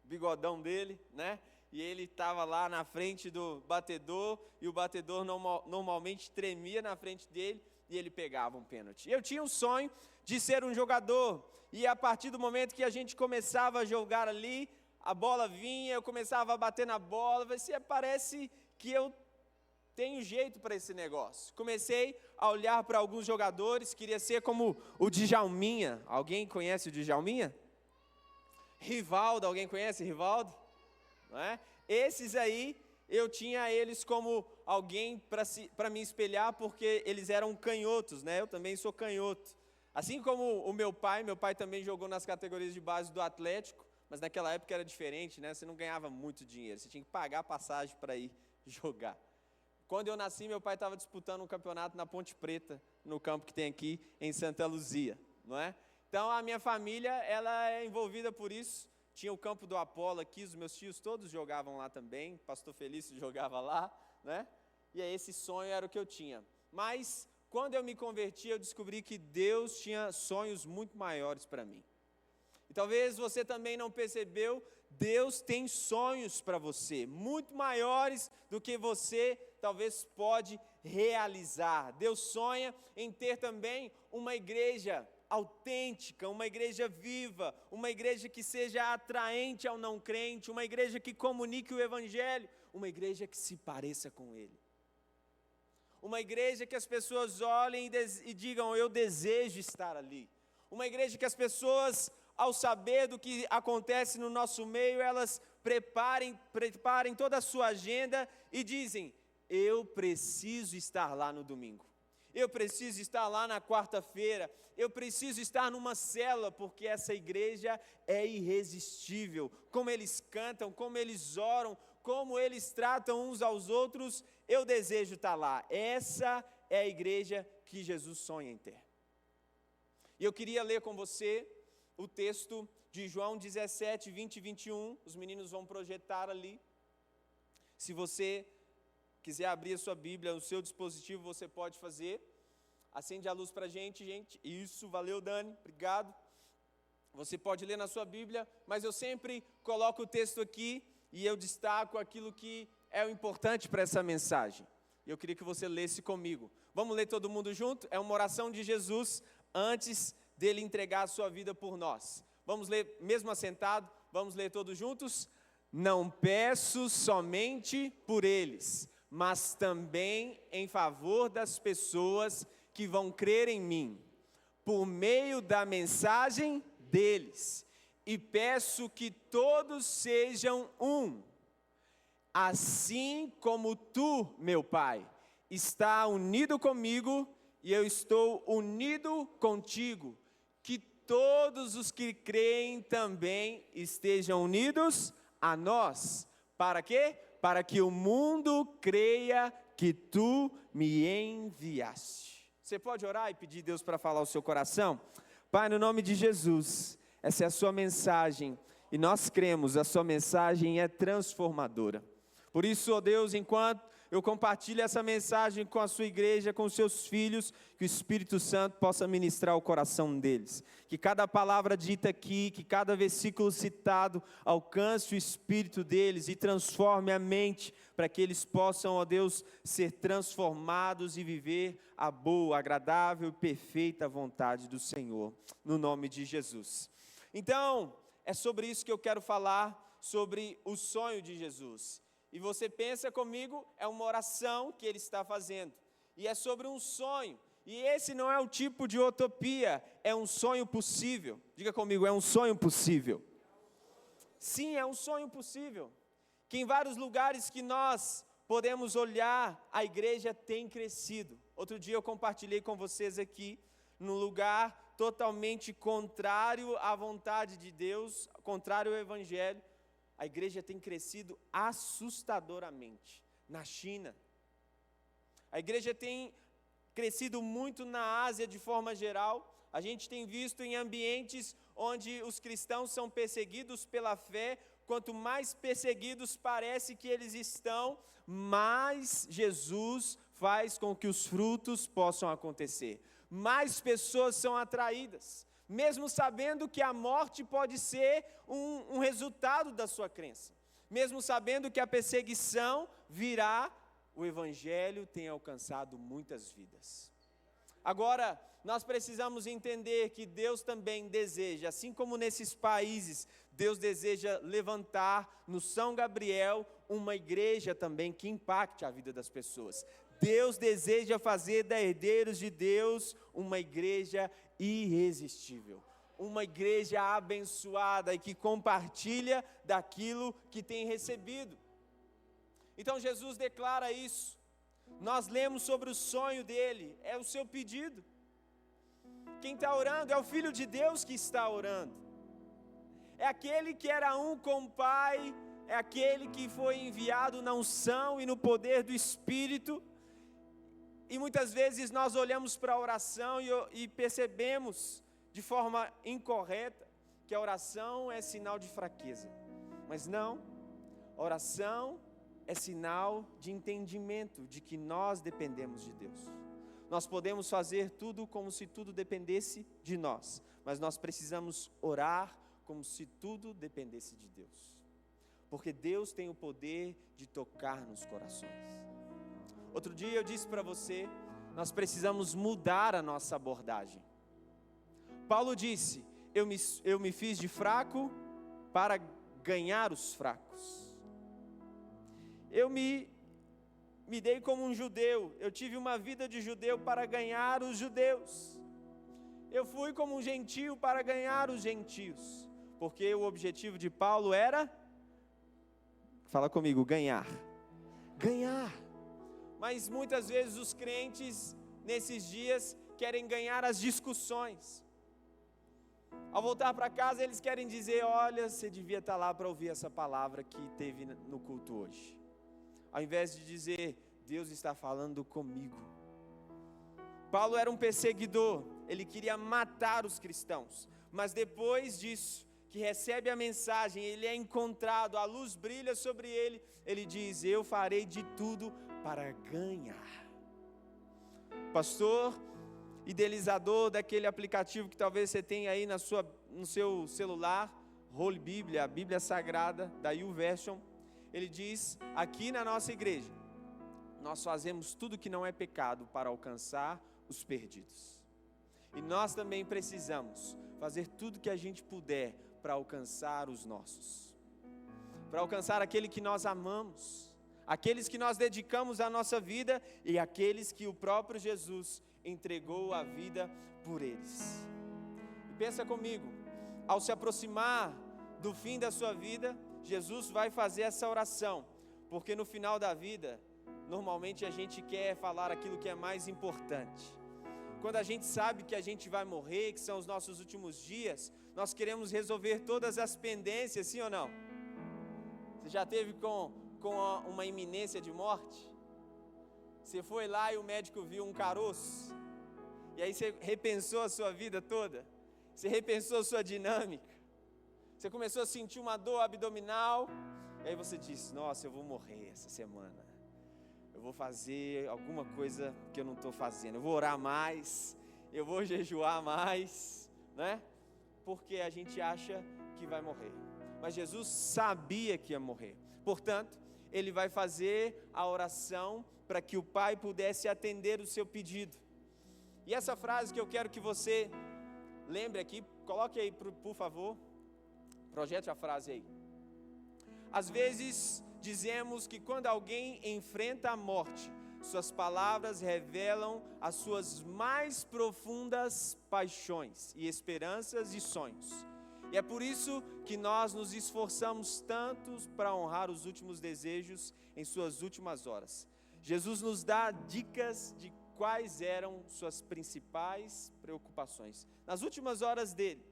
Bigodão dele, né? E ele estava lá na frente do batedor, e o batedor normalmente tremia na frente dele, e ele pegava um pênalti. Eu tinha um sonho de ser um jogador, e a partir do momento que a gente começava a jogar ali, a bola vinha, eu começava a bater na bola, parece que eu tenho jeito para esse negócio. Comecei a olhar para alguns jogadores, queria ser como o Djalminha. Alguém conhece o Djalminha? Rivaldo, alguém conhece Rivaldo? Não é? Esses aí, eu tinha eles como alguém para me espelhar, porque eles eram canhotos, né? Eu também sou canhoto. Assim como o meu pai também jogou nas categorias de base do Atlético, mas naquela época era diferente, né? Você não ganhava muito dinheiro, você tinha que pagar a passagem para ir jogar. Quando eu nasci, meu pai estava disputando um campeonato na Ponte Preta, no campo que tem aqui em Santa Luzia, não é? Então, a minha família, ela é envolvida por isso. Tinha o campo do Apolo aqui, os meus tios todos jogavam lá também, pastor Felício jogava lá, né? E aí esse sonho era o que eu tinha. Mas, quando eu me converti, eu descobri que Deus tinha sonhos muito maiores para mim. E talvez você também não percebeu, Deus tem sonhos para você, muito maiores do que você talvez pode realizar. Deus sonha em ter também uma igreja autêntica, uma igreja viva, uma igreja que seja atraente ao não crente, uma igreja que comunique o evangelho, uma igreja que se pareça com ele. Uma igreja que as pessoas olhem e digam, eu desejo estar ali. Uma igreja que as pessoas, ao saber do que acontece no nosso meio, elas preparem toda a sua agenda e dizem, eu preciso estar lá no domingo. Eu preciso estar lá na quarta-feira, eu preciso estar numa célula, porque essa igreja é irresistível. Como eles cantam, como eles oram, como eles tratam uns aos outros, eu desejo estar lá. Essa é a igreja que Jesus sonha em ter. E eu queria ler com você o texto de João 17, 20 e 21, os meninos vão projetar ali. Se você quiser abrir a sua Bíblia, o seu dispositivo, você pode fazer. Acende a luz para a gente. Isso, valeu Dani, obrigado. Você pode ler na sua Bíblia, mas eu sempre coloco o texto aqui e eu destaco aquilo que é o importante para essa mensagem. Eu queria que você lesse comigo. Vamos ler todo mundo junto? É uma oração de Jesus antes dele entregar a sua vida por nós. Vamos ler, mesmo assentado, vamos ler todos juntos? Não peço somente por eles, mas também em favor das pessoas que vão crer em mim, por meio da mensagem deles, e peço que todos sejam um, assim como tu, meu Pai, está unido comigo e eu estou unido contigo, que todos os que creem também estejam unidos a nós. Para quê? Para que o mundo creia que tu me enviaste. Você pode orar e pedir a Deus para falar o seu coração? Pai, no nome de Jesus, essa é a sua mensagem, e nós cremos, a sua mensagem é transformadora. Por isso, ó Deus, enquanto eu compartilho essa mensagem com a sua igreja, com os seus filhos, que o Espírito Santo possa ministrar o coração deles. Que cada palavra dita aqui, que cada versículo citado alcance o espírito deles e transforme a mente, para que eles possam, ó Deus, ser transformados e viver a boa, agradável e perfeita vontade do Senhor, no nome de Jesus. Então, é sobre isso que eu quero falar, sobre o sonho de Jesus. E você pensa comigo, é uma oração que ele está fazendo. E é sobre um sonho. E esse não é o tipo de utopia, é um sonho possível. Diga comigo, é um sonho possível. Sim, é um sonho possível. Que em vários lugares que nós podemos olhar, a igreja tem crescido. Outro dia eu compartilhei com vocês aqui, num lugar totalmente contrário à vontade de Deus, contrário ao Evangelho. A igreja tem crescido assustadoramente na China. A igreja tem crescido muito na Ásia de forma geral. A gente tem visto em ambientes onde os cristãos são perseguidos pela fé. Quanto mais perseguidos parece que eles estão, mais Jesus faz com que os frutos possam acontecer. Mais pessoas são atraídas, mesmo sabendo que a morte pode ser um resultado da sua crença, mesmo sabendo que a perseguição virá, o Evangelho tem alcançado muitas vidas. Agora, nós precisamos entender que Deus também deseja, assim como nesses países, Deus deseja levantar no São Gabriel uma igreja também que impacte a vida das pessoas. Deus deseja fazer da Herdeiros de Deus uma igreja irresistível, uma igreja abençoada e que compartilha daquilo que tem recebido. Então Jesus declara isso. Nós lemos sobre o sonho dele, é o seu pedido. Quem está orando é o Filho de Deus que está orando. É aquele que era um com o Pai, é aquele que foi enviado na unção e no poder do Espírito. E muitas vezes nós olhamos para a oração e percebemos de forma incorreta que a oração é sinal de fraqueza. Mas não, a oração é sinal de entendimento de que nós dependemos de Deus. Nós podemos fazer tudo como se tudo dependesse de nós, mas nós precisamos orar como se tudo dependesse de Deus. porque Deus tem o poder de tocar nos corações. Outro dia eu disse para você, nós precisamos mudar a nossa abordagem. Paulo disse, eu me fiz de fraco para ganhar os fracos. Eu me dei como um judeu, eu tive uma vida de judeu para ganhar os judeus. Eu fui como um gentio para ganhar os gentios, porque o objetivo de Paulo era, fala comigo, ganhar. Mas muitas vezes os crentes, nesses dias, querem ganhar as discussões. Ao voltar para casa, eles querem dizer, olha, você devia estar lá para ouvir essa palavra que teve no culto hoje. Ao invés de dizer, Deus está falando comigo. Paulo era um perseguidor, ele queria matar os cristãos. Mas depois disso, que recebe a mensagem, ele é encontrado, a luz brilha sobre ele, ele diz, eu farei de tudo para ganhar. Pastor, idealizador daquele aplicativo que talvez você tenha aí no seu celular, Holy Bíblia, a Bíblia Sagrada, da YouVersion, ele diz, aqui na nossa igreja, nós fazemos tudo que não é pecado para alcançar os perdidos. E nós também precisamos fazer tudo que a gente puder para alcançar os nossos, para alcançar aquele que nós amamos, aqueles que nós dedicamos a nossa vida e aqueles que o próprio Jesus entregou a vida por eles. E pensa comigo, ao se aproximar do fim da sua vida, Jesus vai fazer essa oração, porque no final da vida, normalmente a gente quer falar aquilo que é mais importante. Quando a gente sabe que a gente vai morrer, que são os nossos últimos dias, nós queremos resolver todas as pendências, sim ou não? Você já teve com uma iminência de morte? Você foi lá e o médico viu um caroço, e aí você repensou a sua vida toda, você repensou a sua dinâmica, você começou a sentir uma dor abdominal, e aí você disse, nossa, eu vou morrer essa semana, eu vou fazer alguma coisa que eu não estou fazendo, eu vou orar mais, eu vou jejuar mais, né? Porque a gente acha que vai morrer, mas Jesus sabia que ia morrer, portanto, Ele vai fazer a oração para que o Pai pudesse atender o seu pedido. E essa frase que eu quero que você lembre aqui, coloque aí por favor, projete a frase aí. Às vezes dizemos que quando alguém enfrenta a morte, suas palavras revelam as suas mais profundas paixões e esperanças e sonhos. E é por isso que nós nos esforçamos tanto para honrar os últimos desejos em suas últimas horas. Jesus nos dá dicas de quais eram suas principais preocupações. Nas últimas horas dele,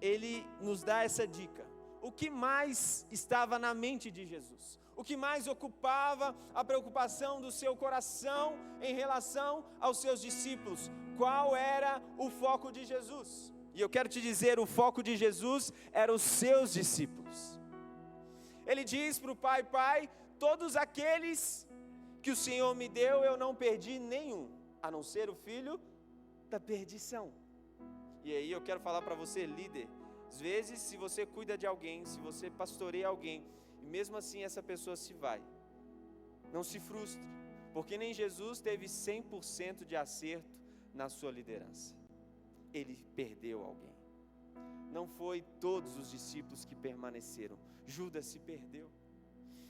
ele nos dá essa dica. O que mais estava na mente de Jesus? O que mais ocupava a preocupação do seu coração em relação aos seus discípulos? Qual era o foco de Jesus? E eu quero te dizer, o foco de Jesus eram os seus discípulos. Ele diz para o Pai, Pai, todos aqueles que o Senhor me deu, eu não perdi nenhum, a não ser o filho da perdição. E aí eu quero falar para você, líder, às vezes se você cuida de alguém, se você pastoreia alguém, e mesmo assim essa pessoa se vai, não se frustre, porque nem Jesus teve 100% de acerto na sua liderança. Ele perdeu alguém. Não foi todos os discípulos que permaneceram. Judas se perdeu.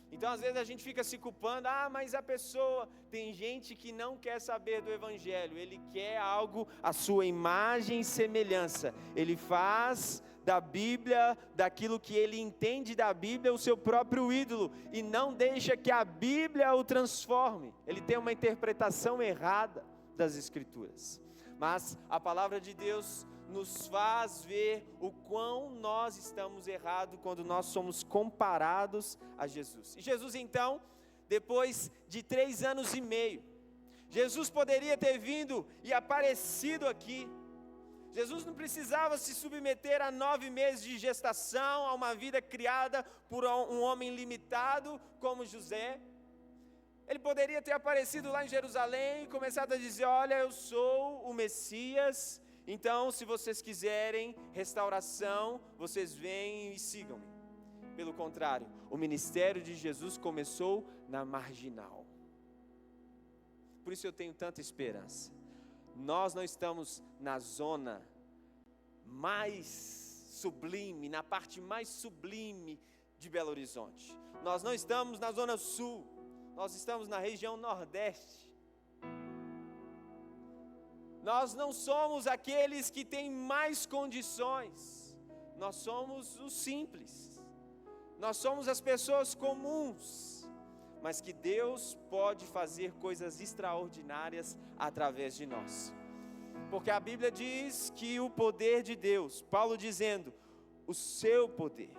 Então às vezes a gente fica se culpando, mas a pessoa, tem gente que não quer saber do evangelho, ele quer algo à sua imagem e semelhança, ele faz da Bíblia, daquilo que ele entende da Bíblia, o seu próprio ídolo, e não deixa que a Bíblia o transforme, ele tem uma interpretação errada das Escrituras, mas a palavra de Deus nos faz ver o quão nós estamos errados quando nós somos comparados a Jesus. E Jesus então, depois de 3 anos e meio, Jesus poderia ter vindo e aparecido aqui. Jesus não precisava se submeter a 9 meses de gestação, a uma vida criada por um homem limitado como José. Ele poderia ter aparecido lá em Jerusalém e começado a dizer, olha, eu sou o Messias, então se vocês quiserem restauração, vocês venham e sigam-me. Pelo contrário, o ministério de Jesus começou na marginal. Por isso eu tenho tanta esperança. Nós não estamos na zona mais sublime, na parte mais sublime de Belo Horizonte. Nós não estamos na zona sul, nós estamos na região nordeste. Nós não somos aqueles que têm mais condições, nós somos os simples, nós somos as pessoas comuns, mas que Deus pode fazer coisas extraordinárias através de nós. Porque a Bíblia diz que o poder de Deus, Paulo dizendo, o seu poder,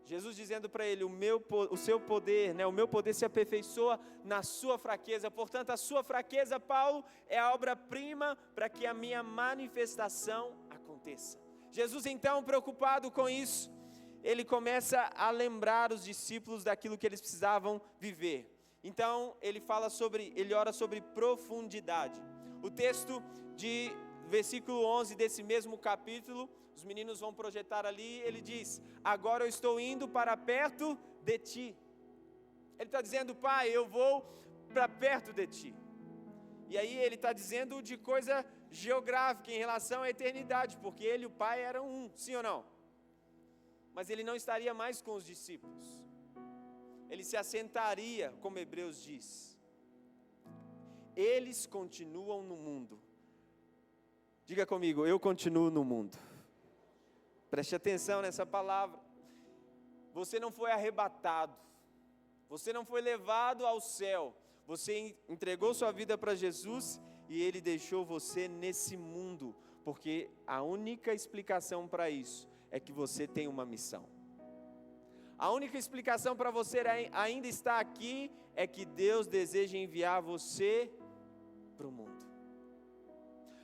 Jesus dizendo para ele, o seu poder, o meu poder se aperfeiçoa na sua fraqueza. Portanto, a sua fraqueza, Paulo, é a obra-prima para que a minha manifestação aconteça. Jesus, então, preocupado com isso, ele começa a lembrar os discípulos daquilo que eles precisavam viver. Então, ele ora sobre profundidade. O texto de versículo 11 desse mesmo capítulo, os meninos vão projetar ali, ele diz, agora eu estou indo para perto de ti. Ele está dizendo, Pai, eu vou para perto de ti. E aí ele está dizendo de coisa geográfica em relação à eternidade, porque ele e o Pai eram um, sim ou não? Mas ele não estaria mais com os discípulos. Ele se assentaria, como Hebreus diz. Eles continuam no mundo. Diga comigo, eu continuo no mundo. Preste atenção nessa palavra. Você não foi arrebatado. Você não foi levado ao céu. Você entregou sua vida para Jesus e Ele deixou você nesse mundo. Porque a única explicação para isso é que você tem uma missão. A única explicação para você ainda estar aqui é que Deus deseja enviar você para o mundo.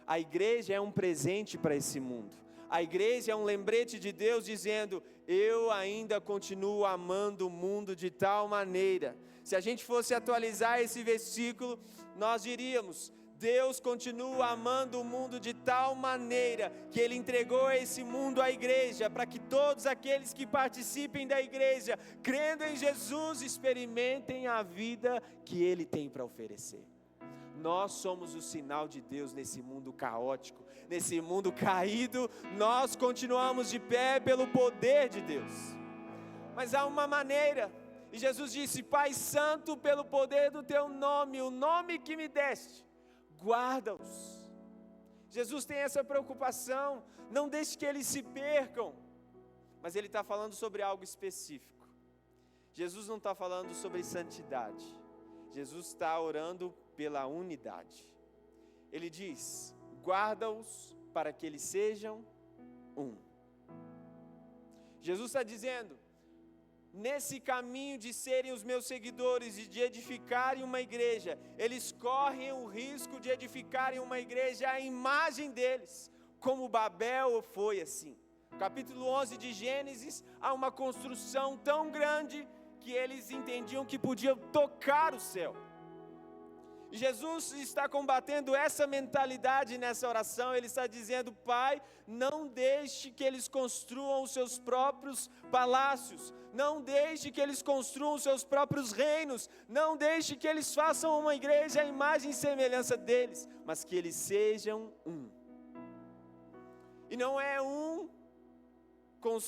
A igreja é um presente para esse mundo. A igreja é um lembrete de Deus dizendo, eu ainda continuo amando o mundo de tal maneira. Se a gente fosse atualizar esse versículo, nós diríamos, Deus continua amando o mundo de tal maneira que Ele entregou esse mundo à igreja, para que todos aqueles que participem da igreja, crendo em Jesus, experimentem a vida que Ele tem para oferecer. Nós somos o sinal de Deus nesse mundo caótico, nesse mundo caído, nós continuamos de pé pelo poder de Deus. Mas há uma maneira, e Jesus disse, Pai Santo, pelo poder do Teu nome, o nome que me deste, guarda-os. Jesus tem essa preocupação, não deixe que eles se percam, mas Ele está falando sobre algo específico. Jesus não está falando sobre santidade, Jesus está orando pela unidade. Ele diz, guarda-os para que eles sejam um. Jesus está dizendo, nesse caminho de serem os meus seguidores e de edificarem uma igreja, eles correm o risco de edificarem uma igreja à imagem deles, como Babel foi assim. Capítulo 11 de Gênesis, há uma construção tão grande que eles entendiam que podiam tocar o céu. Jesus está combatendo essa mentalidade nessa oração. Ele está dizendo, Pai, não deixe que eles construam os seus próprios palácios, não deixe que eles construam os seus próprios reinos, não deixe que eles façam uma igreja à imagem e semelhança deles, mas que eles sejam um. E não é um com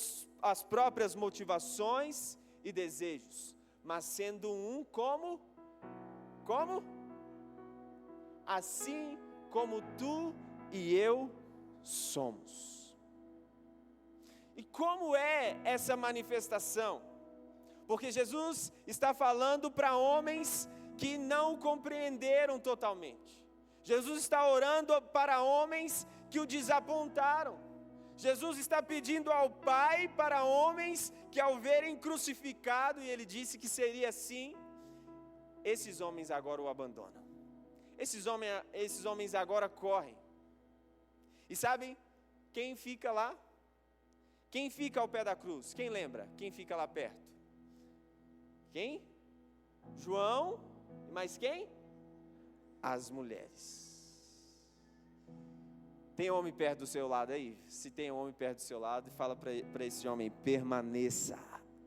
as próprias motivações e desejos, mas sendo um como? Assim como tu e eu somos. E como é essa manifestação? Porque Jesus está falando para homens que não compreenderam totalmente. Jesus está orando para homens que o desapontaram. Jesus está pedindo ao Pai para homens que ao verem crucificado, e Ele disse que seria assim, esses homens agora o abandonam. Esses homens agora correm. E sabem quem fica lá? Quem fica ao pé da cruz? Quem lembra? Quem fica lá perto? Quem? João. Mas quem? As mulheres. Tem homem perto do seu lado aí? Se tem homem perto do seu lado, fala para esse homem: permaneça.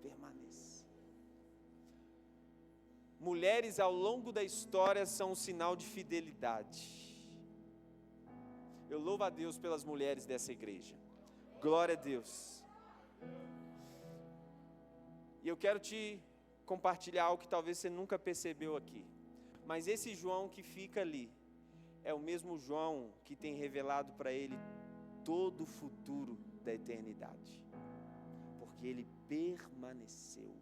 Permaneça. Mulheres ao longo da história são um sinal de fidelidade. Eu louvo a Deus pelas mulheres dessa igreja. Glória a Deus. E eu quero te compartilhar algo que talvez você nunca percebeu aqui. Mas esse João que fica ali é o mesmo João que tem revelado para ele todo o futuro da eternidade. Porque ele permaneceu.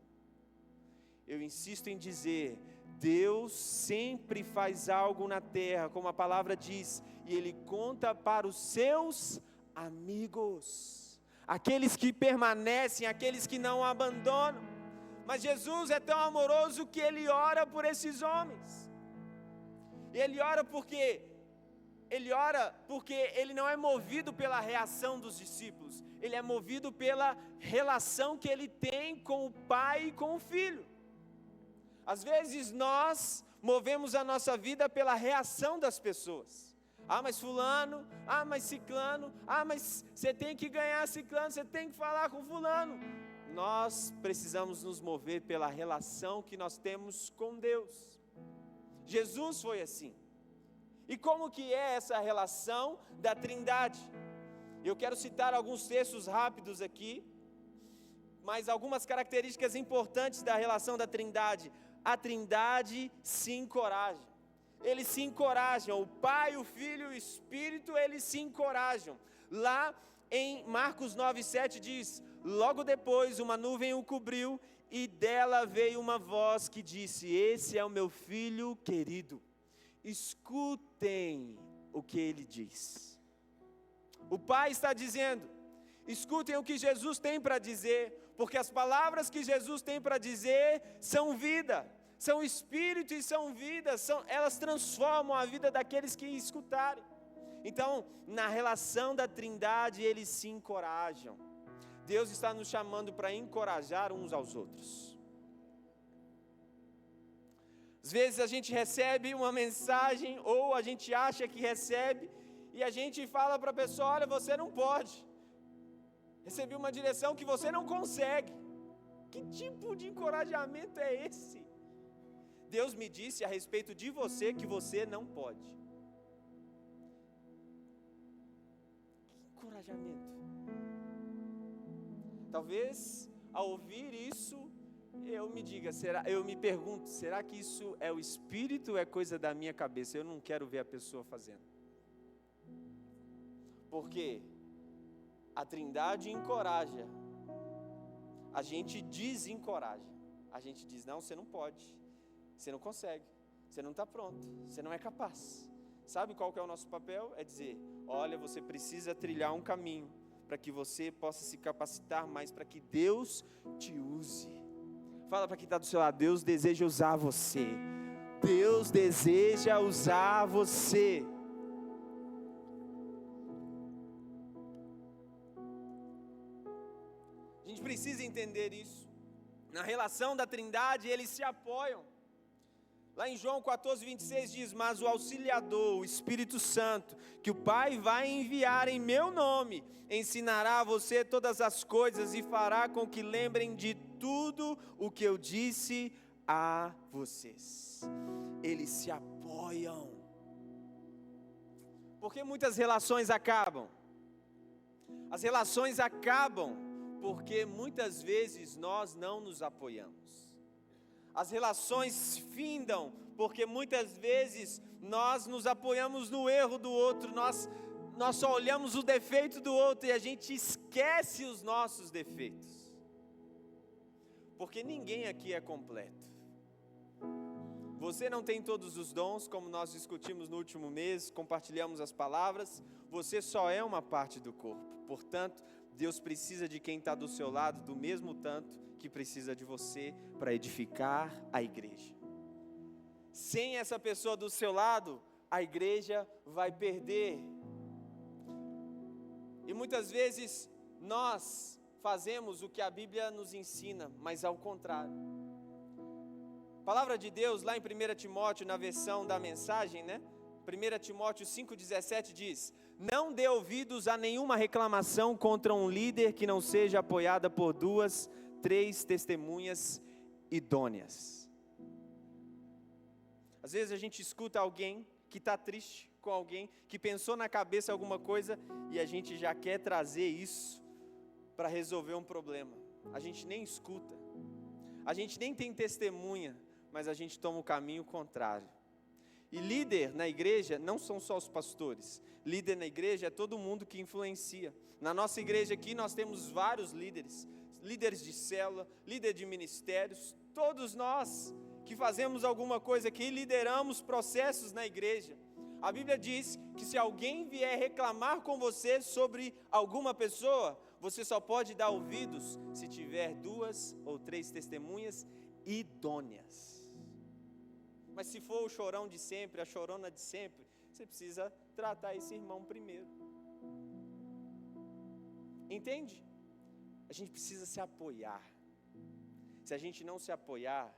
Eu insisto em dizer, Deus sempre faz algo na terra, como a palavra diz, e Ele conta para os seus amigos, aqueles que permanecem, aqueles que não abandonam. Mas Jesus é tão amoroso que Ele ora por esses homens. E Ele ora porque Ele não é movido pela reação dos discípulos, Ele é movido pela relação que Ele tem com o Pai e com o Filho. Às vezes nós movemos a nossa vida pela reação das pessoas. Mas fulano, mas ciclano, mas você tem que ganhar ciclano, você tem que falar com fulano. Nós precisamos nos mover pela relação que nós temos com Deus. Jesus foi assim. E como que é essa relação da Trindade? Eu quero citar alguns textos rápidos aqui, mas algumas características importantes da relação da Trindade. A Trindade se encoraja. Eles se encorajam, o Pai, o Filho e o Espírito, eles se encorajam. Lá em Marcos 9:7 diz: logo depois uma nuvem o cobriu e dela veio uma voz que disse: esse é o meu Filho querido, escutem o que ele diz. O Pai está dizendo: escutem o que Jesus tem para dizer, porque as palavras que Jesus tem para dizer são vida, são espírito e são vida, elas transformam a vida daqueles que escutarem. Então, na relação da Trindade, eles se encorajam. Deus está nos chamando para encorajar uns aos outros. Às vezes a gente recebe uma mensagem, ou a gente acha que recebe, e a gente fala para a pessoa: olha, você não pode. Recebi uma direção que você não consegue. Que tipo de encorajamento é esse? Deus me disse a respeito de você que você não pode. Que encorajamento. Talvez ao ouvir isso eu me pergunto, será que isso é o Espírito ou é coisa da minha cabeça? Eu não quero ver a pessoa fazendo. Porque a Trindade encoraja, a gente desencoraja. A gente diz: não, você não pode, você não consegue, você não está pronto, você não é capaz. Sabe qual que é o nosso papel? É dizer: olha, você precisa trilhar um caminho para que você possa se capacitar mais, para que Deus te use. Fala para quem está do seu lado: Deus deseja usar você. Deus deseja usar você. A gente precisa entender isso. Na relação da Trindade, eles se apoiam. Lá em João 14:26 diz: mas o Auxiliador, o Espírito Santo, que o Pai vai enviar em meu nome, ensinará a você todas as coisas e fará com que lembrem de tudo o que eu disse a vocês. Eles se apoiam. Porque muitas relações acabam. As relações acabam porque muitas vezes nós não nos apoiamos. As relações findam porque muitas vezes nós nos apoiamos no erro do outro, nós só olhamos o defeito do outro e a gente esquece os nossos defeitos. Porque ninguém aqui é completo. Você não tem todos os dons, como nós discutimos no último mês, compartilhamos as palavras. Você só é uma parte do corpo. Portanto, Deus precisa de quem está do seu lado do mesmo tanto que precisa de você para edificar a igreja. Sem essa pessoa do seu lado, a igreja vai perder. E muitas vezes nós fazemos o que a Bíblia nos ensina, mas ao contrário. A palavra de Deus lá em 1 Timóteo, na versão da mensagem, 1 Timóteo 5,17 diz: não dê ouvidos a nenhuma reclamação contra um líder que não seja apoiada por 2, 3 testemunhas idôneas. Às vezes a gente escuta alguém que está triste com alguém, que pensou na cabeça alguma coisa, e a gente já quer trazer isso para resolver um problema. A gente nem escuta, a gente nem tem testemunha, mas a gente toma o caminho contrário. E líder na igreja não são só os pastores, líder na igreja é todo mundo que influencia. Na nossa igreja aqui nós temos vários líderes, líderes de célula, líder de ministérios, todos nós que fazemos alguma coisa aqui, lideramos processos na igreja. A Bíblia diz que se alguém vier reclamar com você sobre alguma pessoa, você só pode dar ouvidos se tiver 2 ou 3 testemunhas idôneas. Mas se for o chorão de sempre, a chorona de sempre, você precisa tratar esse irmão primeiro. Entende? A gente precisa se apoiar. Se a gente não se apoiar,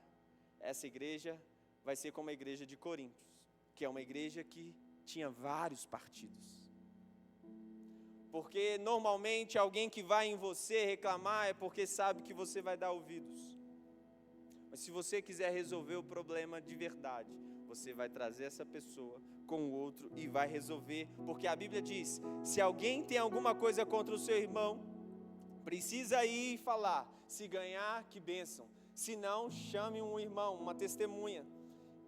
essa igreja vai ser como a igreja de Corinto, que é uma igreja que tinha vários partidos. Porque normalmente alguém que vai em você reclamar é porque sabe que você vai dar ouvidos. Mas se você quiser resolver o problema de verdade, você vai trazer essa pessoa com o outro e vai resolver. Porque a Bíblia diz, se alguém tem alguma coisa contra o seu irmão, precisa ir e falar. Se ganhar, que bênção. Se não, chame um irmão, uma testemunha.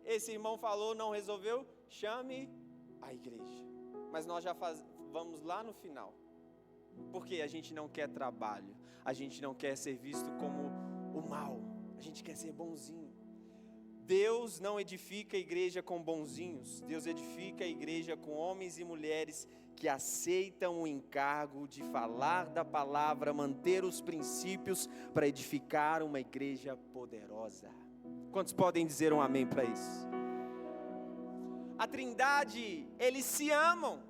Esse irmão falou, não resolveu, chame a igreja. Mas nós já vamos lá no final. Porque a gente não quer trabalho, a gente não quer ser visto como o mal, a gente quer ser bonzinho. Deus não edifica a igreja com bonzinhos, Deus edifica a igreja com homens e mulheres que aceitam o encargo de falar da palavra, manter os princípios para edificar uma igreja poderosa. Quantos podem dizer um amém para isso? A Trindade, eles se amam.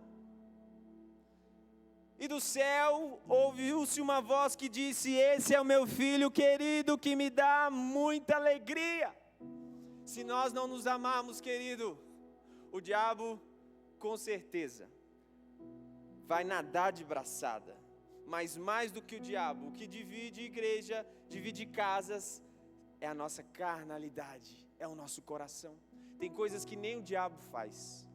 E do céu ouviu-se uma voz que disse: esse é o meu filho querido que me dá muita alegria. Se nós não nos amarmos, querido, o diabo com certeza vai nadar de braçada. Mas mais do que o diabo, o que divide igreja, divide casas, é a nossa carnalidade, é o nosso coração. Tem coisas que nem o diabo faz.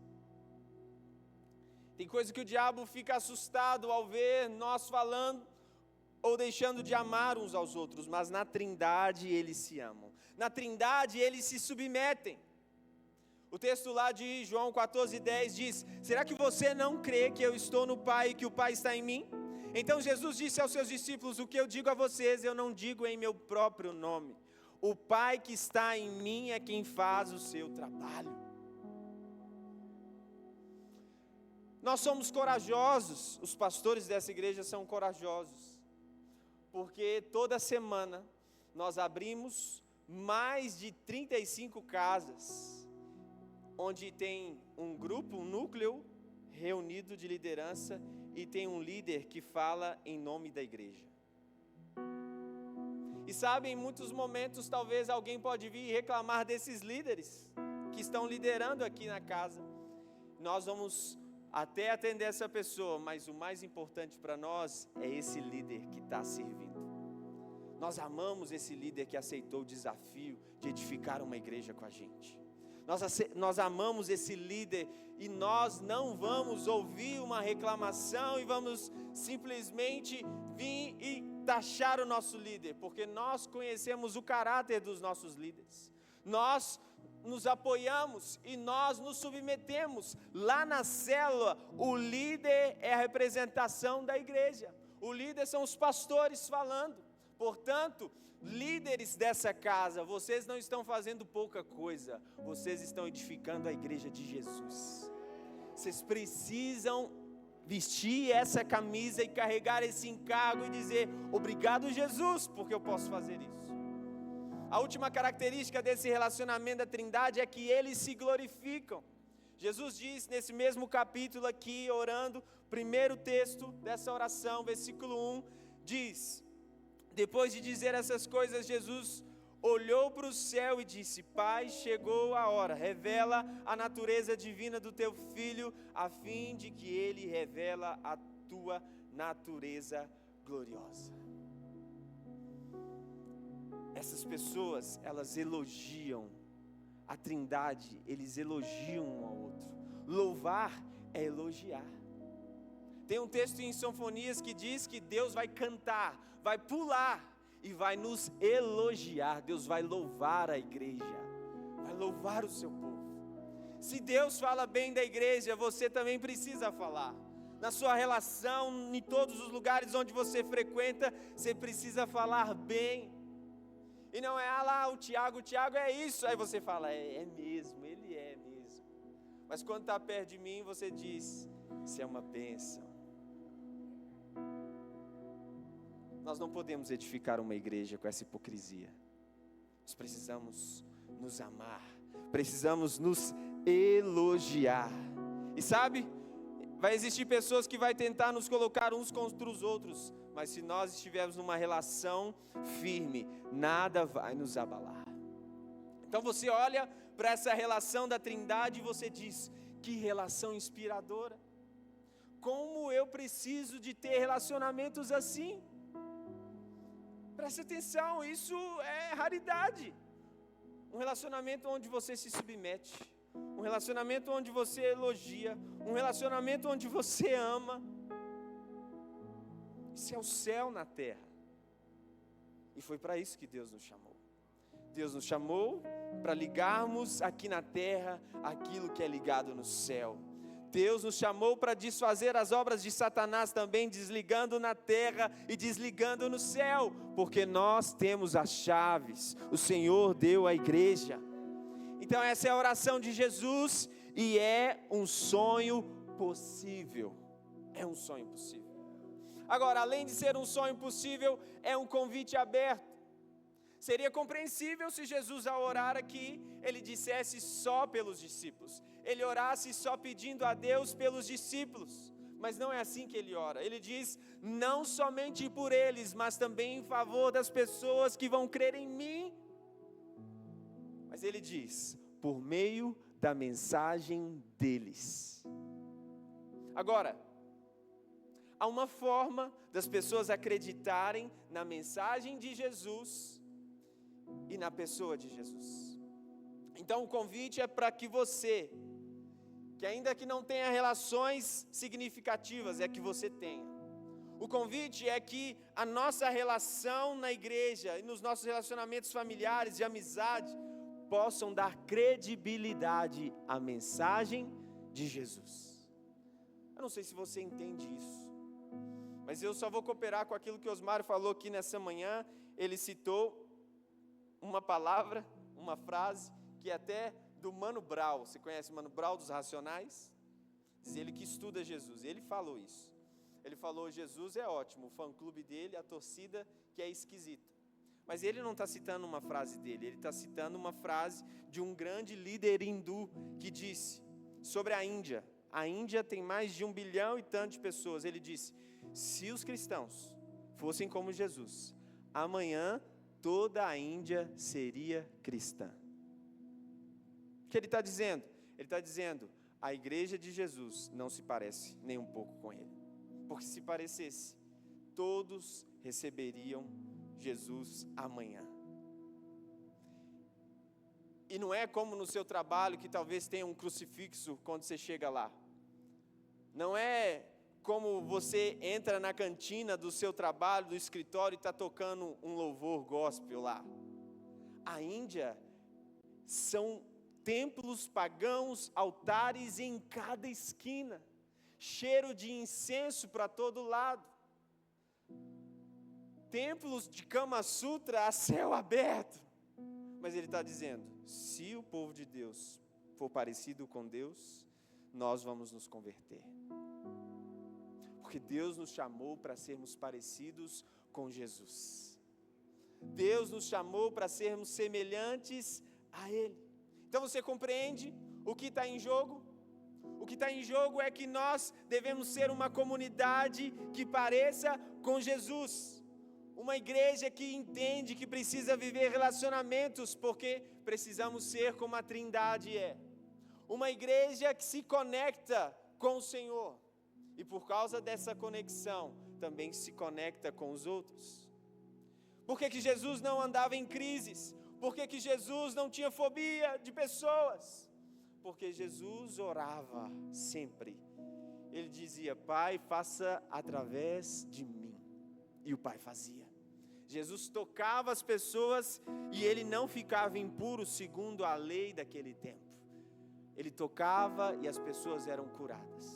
Tem coisas que o diabo fica assustado ao ver nós falando ou deixando de amar uns aos outros, mas na Trindade eles se amam. Na Trindade eles se submetem. O texto lá de João 14:10 diz: será que você não crê que eu estou no Pai e que o Pai está em mim? Então Jesus disse aos seus discípulos: o que eu digo a vocês, eu não digo em meu próprio nome. O Pai que está em mim é quem faz o seu trabalho. Nós somos corajosos, os pastores dessa igreja são corajosos, porque toda semana nós abrimos mais de 35 casas, onde tem um grupo, um núcleo reunido de liderança e tem um líder que fala em nome da igreja. E sabe, em muitos momentos talvez alguém pode vir e reclamar desses líderes que estão liderando aqui na casa. Nós vamos até atender essa pessoa, mas o mais importante para nós é esse líder que está servindo. Nós amamos esse líder que aceitou o desafio de edificar uma igreja com a gente. Nós amamos esse líder e nós não vamos ouvir uma reclamação e vamos simplesmente vir e taxar o nosso líder, porque nós conhecemos o caráter dos nossos líderes. Nós nos apoiamos e nós nos submetemos. Lá na célula, o líder é a representação da igreja. O líder são os pastores falando. Portanto, líderes dessa casa, vocês não estão fazendo pouca coisa, vocês estão edificando a igreja de Jesus. Vocês precisam vestir essa camisa e carregar esse encargo e dizer: obrigado, Jesus, porque eu posso fazer isso. A última característica desse relacionamento da Trindade é que eles se glorificam. Jesus diz nesse mesmo capítulo aqui, orando, primeiro texto dessa oração, versículo 1, diz: depois de dizer essas coisas, Jesus olhou para o céu e disse: Pai, chegou a hora, revela a natureza divina do teu filho, a fim de que ele revela a tua natureza gloriosa. Essas pessoas, elas elogiam a Trindade, eles elogiam um ao outro. Louvar é elogiar. Tem um texto em Sinfonias que diz que Deus vai cantar, vai pular e vai nos elogiar. Deus vai louvar a igreja, vai louvar o seu povo. Se Deus fala bem da igreja, você também precisa falar. Na sua relação, em todos os lugares onde você frequenta, você precisa falar bem. E não é, lá, o Tiago é isso. Aí você fala, é mesmo, ele é mesmo. Mas quando está perto de mim, você diz, isso é uma bênção. Nós não podemos edificar uma igreja com essa hipocrisia. Nós precisamos nos amar, precisamos nos elogiar. E sabe, vai existir pessoas que vão tentar nos colocar uns contra os outros, mas se nós estivermos numa relação firme, nada vai nos abalar. Então você olha para essa relação da Trindade e você diz, que relação inspiradora. Como eu preciso de ter relacionamentos assim. Preste atenção, isso é raridade. Um relacionamento onde você se submete, um relacionamento onde você elogia, um relacionamento onde você ama. Isso é o céu na terra. E foi para isso que Deus nos chamou. Deus nos chamou para ligarmos aqui na terra aquilo que é ligado no céu. Deus nos chamou para desfazer as obras de Satanás também, desligando na terra e desligando no céu, porque nós temos as chaves, o Senhor deu à igreja. Então essa é a oração de Jesus e é um sonho possível. É um sonho possível. Agora, além de ser um sonho possível, é um convite aberto. Seria compreensível se Jesus, ao orar aqui, ele dissesse só pelos discípulos. Ele orasse só pedindo a Deus pelos discípulos. Mas não é assim que ele ora. Ele diz, não somente por eles, mas também em favor das pessoas que vão crer em mim. Mas ele diz, por meio da mensagem deles. Agora, há uma forma das pessoas acreditarem na mensagem de Jesus e na pessoa de Jesus. Então o convite é para que você, que ainda que não tenha relações significativas, é que você tenha. O convite é que a nossa relação na igreja e nos nossos relacionamentos familiares e amizade possam dar credibilidade à mensagem de Jesus. Eu não sei se você entende isso, mas eu só vou cooperar com aquilo que Osmário falou aqui nessa manhã. Ele citou uma palavra, uma frase, que é até do Mano Brown. Você conhece o Mano Brown dos Racionais? Diz ele que estuda Jesus, ele falou isso. Ele falou, Jesus é ótimo, o fã-clube dele, a torcida que é esquisita. Mas ele não está citando uma frase dele, ele está citando uma frase de um grande líder hindu que disse sobre a Índia. A Índia tem mais de 1 bilhão e tanto de pessoas. Ele disse, se os cristãos fossem como Jesus, amanhã toda a Índia seria cristã. O que ele está dizendo? Ele está dizendo, a igreja de Jesus não se parece nem um pouco com ele. Porque se parecesse, todos receberiam Jesus amanhã. E não é como no seu trabalho que talvez tenha um crucifixo quando você chega lá. Não é como você entra na cantina do seu trabalho, do escritório e está tocando um louvor gospel lá. A Índia são templos pagãos, altares em cada esquina, cheiro de incenso para todo lado, templos de Kama Sutra a céu aberto. Mas ele está dizendo, se o povo de Deus for parecido com Deus, nós vamos nos converter. Porque Deus nos chamou para sermos parecidos com Jesus. Deus nos chamou para sermos semelhantes a Ele. Então você compreende o que está em jogo? O que está em jogo é que nós devemos ser uma comunidade que pareça com Jesus. Uma igreja que entende que precisa viver relacionamentos, porque precisamos ser como a Trindade é. Uma igreja que se conecta com o Senhor, e por causa dessa conexão, também se conecta com os outros. Por que Jesus não andava em crises? Por que Jesus não tinha fobia de pessoas? Porque Jesus orava sempre. Ele dizia: Pai, faça através de mim. E o Pai fazia. Jesus tocava as pessoas e ele não ficava impuro segundo a lei daquele tempo. Ele tocava e as pessoas eram curadas.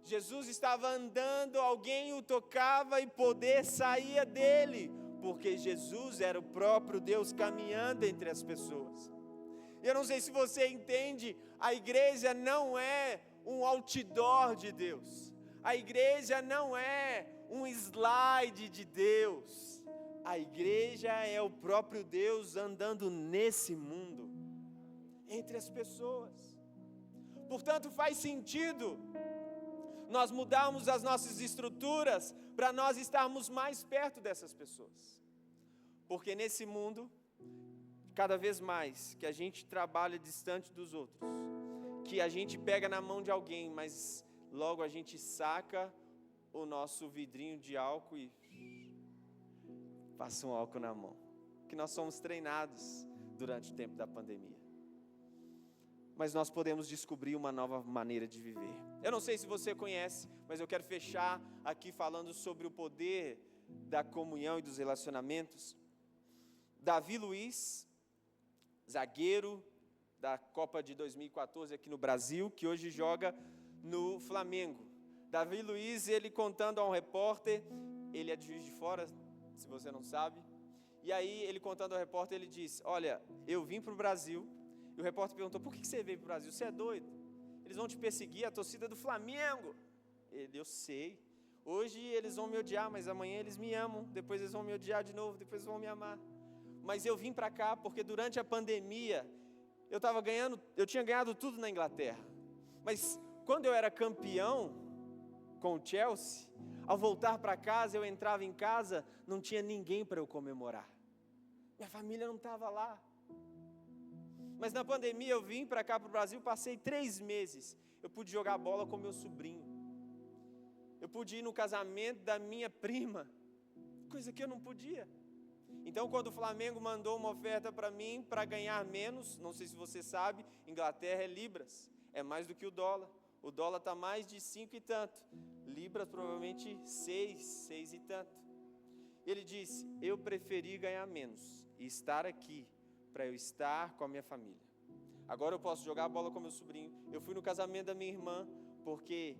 Jesus estava andando, alguém o tocava e poder saía dele, porque Jesus era o próprio Deus caminhando entre as pessoas. Eu não sei se você entende, a igreja não é um outdoor de Deus. A igreja não é um slide de Deus. A igreja é o próprio Deus andando nesse mundo, entre as pessoas. Portanto, faz sentido nós mudarmos as nossas estruturas para nós estarmos mais perto dessas pessoas. Porque nesse mundo, cada vez mais que a gente trabalha distante dos outros, que a gente pega na mão de alguém, mas logo a gente saca o nosso vidrinho de álcool e passa um álcool na mão. Que nós somos treinados durante o tempo da pandemia. Mas nós podemos descobrir uma nova maneira de viver. Eu não sei se você conhece, mas eu quero fechar aqui falando sobre o poder da comunhão e dos relacionamentos. Davi Luiz, zagueiro da Copa de 2014 aqui no Brasil, que hoje joga no Flamengo. Davi Luiz, ele contando a um repórter, ele é de Juiz de Fora, se você não sabe, e aí ele contando ao repórter, ele disse: olha, eu vim para o Brasil. E o repórter perguntou: por que você veio para o Brasil? Você é doido? Eles vão te perseguir, a torcida do Flamengo. Eu sei. Hoje eles vão me odiar, mas amanhã eles me amam. Depois eles vão me odiar de novo, depois vão me amar. Mas eu vim para cá porque durante a pandemia eu tinha ganhado tudo na Inglaterra. Mas quando eu era campeão com o Chelsea, ao voltar para casa, eu entrava em casa, não tinha ninguém para eu comemorar. Minha família não estava lá. Mas na pandemia eu vim para cá, para o Brasil, passei 3 meses. Eu pude jogar bola com meu sobrinho. Eu pude ir no casamento da minha prima, coisa que eu não podia. Então, quando o Flamengo mandou uma oferta para mim, para ganhar menos, não sei se você sabe, Inglaterra é libras, é mais do que o dólar. O dólar está mais de 5 e tanto. Libras provavelmente 6 e tanto. Ele disse: eu preferi ganhar menos e estar aqui, para eu estar com a minha família. Agora eu posso jogar a bola com meu sobrinho. Eu fui no casamento da minha irmã, porque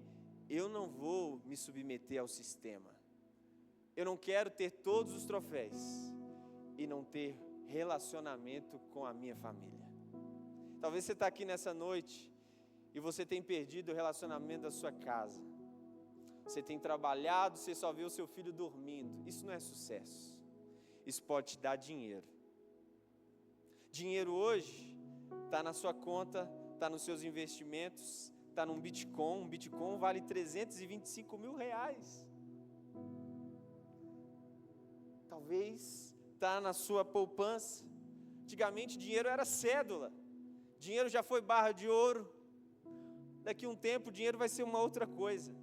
eu não vou me submeter ao sistema. Eu não quero ter todos os troféus e não ter relacionamento com a minha família. Talvez você está aqui nessa noite e você tem perdido o relacionamento da sua casa. Você tem trabalhado, você só vê o seu filho dormindo. Isso não é sucesso. Isso pode te dar dinheiro. Dinheiro hoje está na sua conta, está nos seus investimentos, está num Bitcoin. Um Bitcoin vale 325 mil reais. Talvez está na sua poupança. Antigamente dinheiro era cédula. Dinheiro já foi barra de ouro. Daqui a um tempo o dinheiro vai ser uma outra coisa.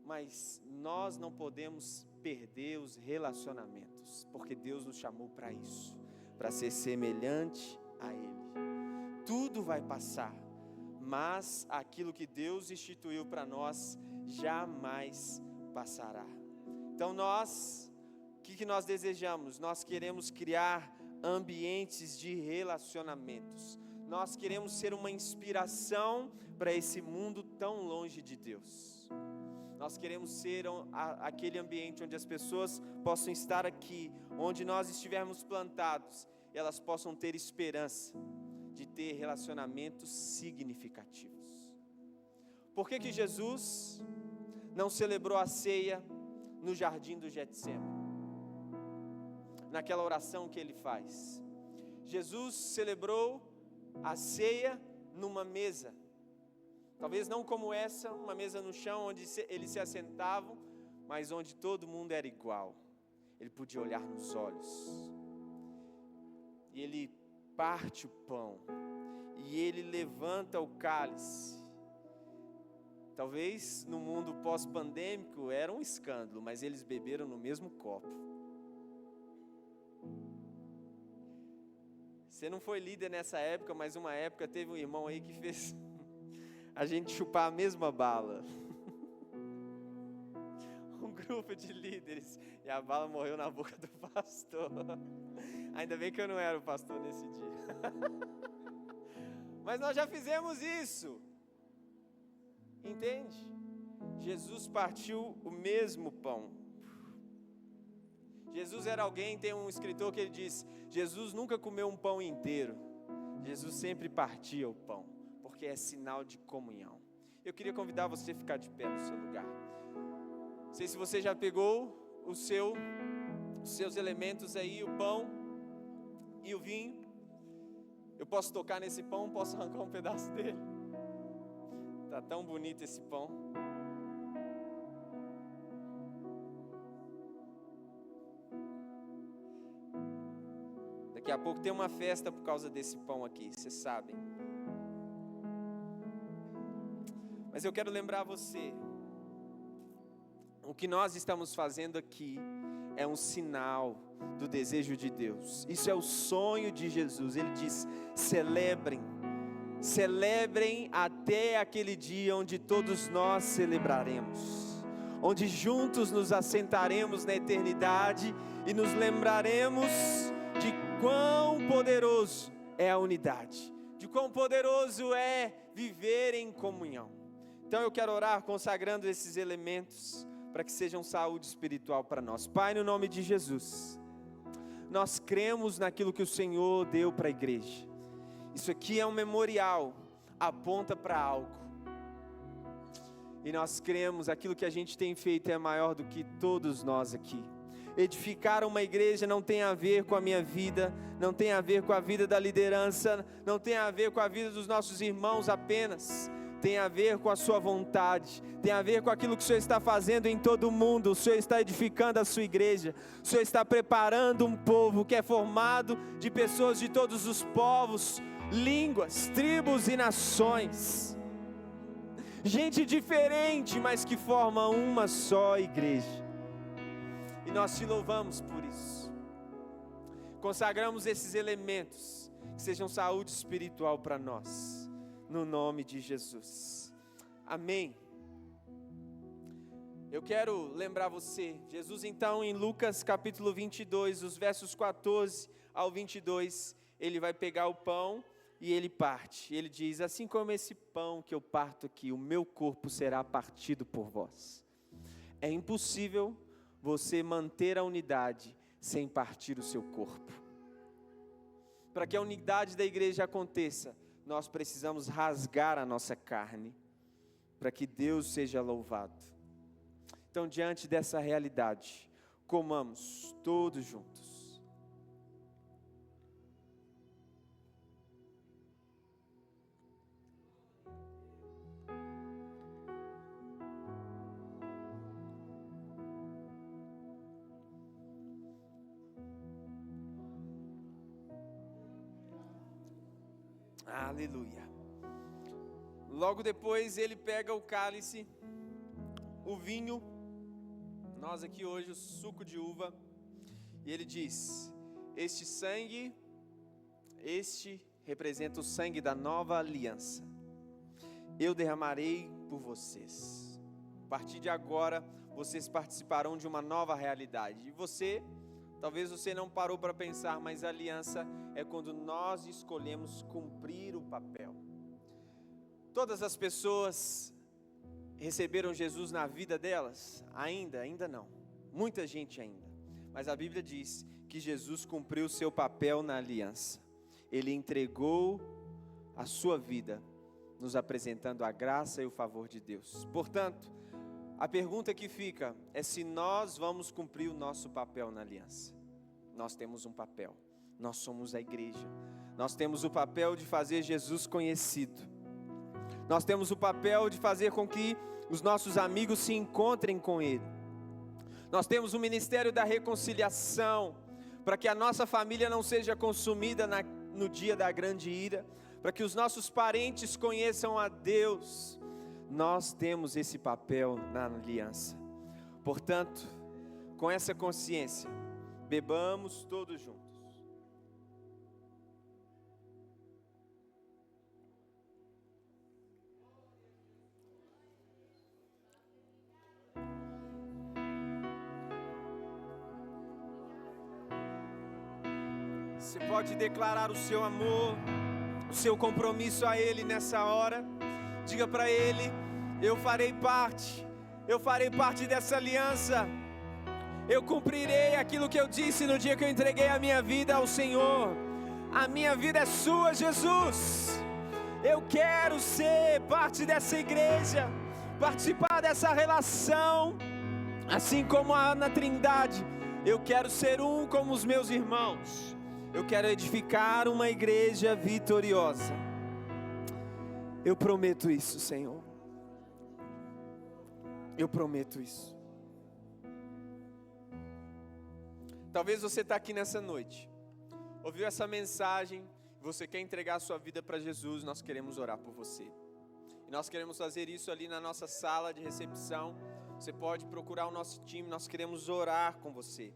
Mas nós não podemos perder os relacionamentos, porque Deus nos chamou para isso, para ser semelhante a Ele. Tudo vai passar, mas aquilo que Deus instituiu para nós jamais passará. Então o que nós desejamos? Nós queremos criar ambientes de relacionamentos. Nós queremos ser uma inspiração para esse mundo tão longe de Deus. Nós queremos ser aquele ambiente onde as pessoas possam estar aqui, onde nós estivermos plantados, e elas possam ter esperança de ter relacionamentos significativos. Por que Jesus não celebrou a ceia no jardim do Getsêmani? Naquela oração que ele faz. Jesus celebrou a ceia numa mesa. Talvez não como essa, uma mesa no chão onde eles se assentavam, mas onde todo mundo era igual. ele podia olhar nos olhos. E ele parte o pão, e ele levanta o cálice. Talvez no mundo pós-pandêmico era um escândalo, mas eles beberam no mesmo copo. Você não foi líder nessa época, mas uma época teve um irmão aí que fez a gente chupar a mesma bala. Um grupo de líderes, e a bala morreu na boca do pastor. Ainda bem que eu não era o pastor nesse dia. Mas nós já fizemos isso. Entende? Jesus partiu o mesmo pão. Jesus era alguém, tem um escritor que ele diz: Jesus nunca comeu um pão inteiro. Jesus sempre partia o pão, porque é sinal de comunhão. Eu queria convidar você a ficar de pé no seu lugar. Não sei se você já pegou os seus elementos aí, o pão e o vinho. Eu posso tocar nesse pão, posso arrancar um pedaço dele. Tá tão bonito esse pão. Daqui a pouco tem uma festa por causa desse pão aqui, vocês sabem. Mas eu quero lembrar você, o que nós estamos fazendo aqui é um sinal do desejo de Deus. Isso é o sonho de Jesus. Ele diz: celebrem até aquele dia onde todos nós celebraremos, onde juntos nos assentaremos na eternidade e nos lembraremos de quão poderoso é a unidade, de quão poderoso é viver em comunhão. Então eu quero orar consagrando esses elementos para que sejam saúde espiritual para nós. Pai, no nome de Jesus, nós cremos naquilo que o Senhor deu para a igreja. Isso aqui é um memorial, aponta para algo. E nós cremos, aquilo que a gente tem feito é maior do que todos nós aqui. Edificar uma igreja não tem a ver com a minha vida, não tem a ver com a vida da liderança, não tem a ver com a vida dos nossos irmãos apenas. Tem a ver com a sua vontade, tem a ver com aquilo que o Senhor está fazendo em todo o mundo. O Senhor está edificando a sua igreja, o Senhor está preparando um povo que é formado de pessoas de todos os povos, línguas, tribos e nações. Gente diferente, mas que forma uma só igreja. E nós te louvamos por isso. Consagramos esses elementos, que sejam saúde espiritual para nós. No nome de Jesus, amém. Eu quero lembrar você, Jesus então em Lucas capítulo 22, os versos 14 ao 22, ele vai pegar o pão e ele parte. Ele diz: assim como esse pão que eu parto aqui, o meu corpo será partido por vós. É impossível você manter a unidade sem partir o seu corpo. Para que a unidade da igreja aconteça, nós precisamos rasgar a nossa carne, para que Deus seja louvado. Então, diante dessa realidade, comamos todos juntos. Aleluia. Logo depois ele pega o cálice, o vinho, nós aqui hoje o suco de uva, e ele diz: este sangue, este representa o sangue da nova aliança. Eu derramarei por vocês. A partir de agora, vocês participarão de uma nova realidade. E você, talvez você não parou para pensar, mas a aliança é quando nós escolhemos cumprir o papel. Todas as pessoas receberam Jesus na vida delas? Ainda não. Muita gente ainda. Mas a Bíblia diz que Jesus cumpriu o seu papel na aliança. Ele entregou a sua vida, nos apresentando a graça e o favor de Deus. Portanto, a pergunta que fica é se nós vamos cumprir o nosso papel na aliança. Nós temos um papel. Nós somos a igreja. Nós temos o papel de fazer Jesus conhecido. Nós temos o papel de fazer com que os nossos amigos se encontrem com Ele. Nós temos o ministério da reconciliação, para que a nossa família não seja consumida no dia da grande ira, para que os nossos parentes conheçam a Deus. Nós temos esse papel na aliança. Portanto, com essa consciência, bebamos todos juntos. Você pode declarar o seu amor, o seu compromisso a Ele nessa hora. Diga para Ele: eu farei parte dessa aliança. Eu cumprirei aquilo que eu disse no dia que eu entreguei a minha vida ao Senhor. A minha vida é sua, Jesus. Eu quero ser parte dessa igreja, participar dessa relação, assim como na Trindade. Eu quero ser um como os meus irmãos. Eu quero edificar uma igreja vitoriosa. Eu prometo isso, Senhor. Eu prometo isso. Talvez você está aqui nessa noite, ouviu essa mensagem, você quer entregar a sua vida para Jesus. Nós queremos orar por você. E nós queremos fazer isso ali na nossa sala de recepção. Você pode procurar o nosso time, nós queremos orar com você.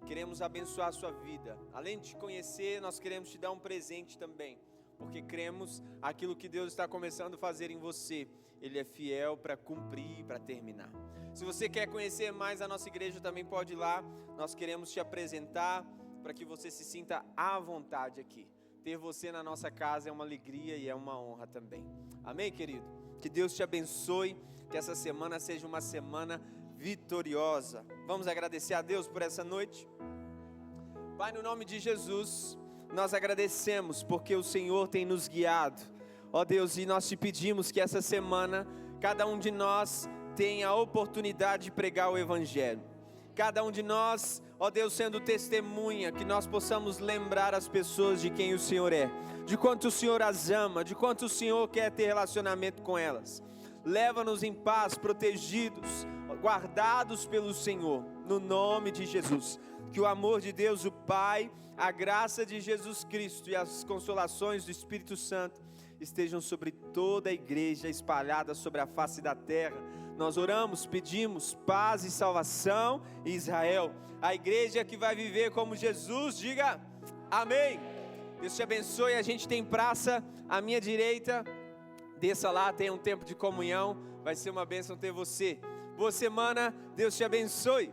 Queremos abençoar a sua vida. Além de te conhecer, nós queremos te dar um presente também, porque cremos aquilo que Deus está começando a fazer em você. Ele é fiel para cumprir e para terminar. Se você quer conhecer mais a nossa igreja, também pode ir lá. Nós queremos te apresentar para que você se sinta à vontade aqui. Ter você na nossa casa é uma alegria e é uma honra também. Amém, querido? Que Deus te abençoe, que essa semana seja uma semana vitoriosa. Vamos agradecer a Deus por essa noite. Pai, no nome de Jesus, nós agradecemos porque o Senhor tem nos guiado, ó Deus, e nós te pedimos que essa semana cada um de nós tenha a oportunidade de pregar o Evangelho. Cada um de nós, ó Deus, sendo testemunha, que nós possamos lembrar as pessoas de quem o Senhor é, de quanto o Senhor as ama, de quanto o Senhor quer ter relacionamento com elas. Leva-nos em paz, protegidos, guardados pelo Senhor, no nome de Jesus. Que o amor de Deus, o Pai, a graça de Jesus Cristo e as consolações do Espírito Santo estejam sobre toda a igreja espalhada sobre a face da terra. Nós oramos, pedimos paz e salvação em Israel. A igreja que vai viver como Jesus, diga amém. Deus te abençoe. A gente tem praça à minha direita. Desça lá, tenha um tempo de comunhão. Vai ser uma bênção ter você. Boa semana, Deus te abençoe.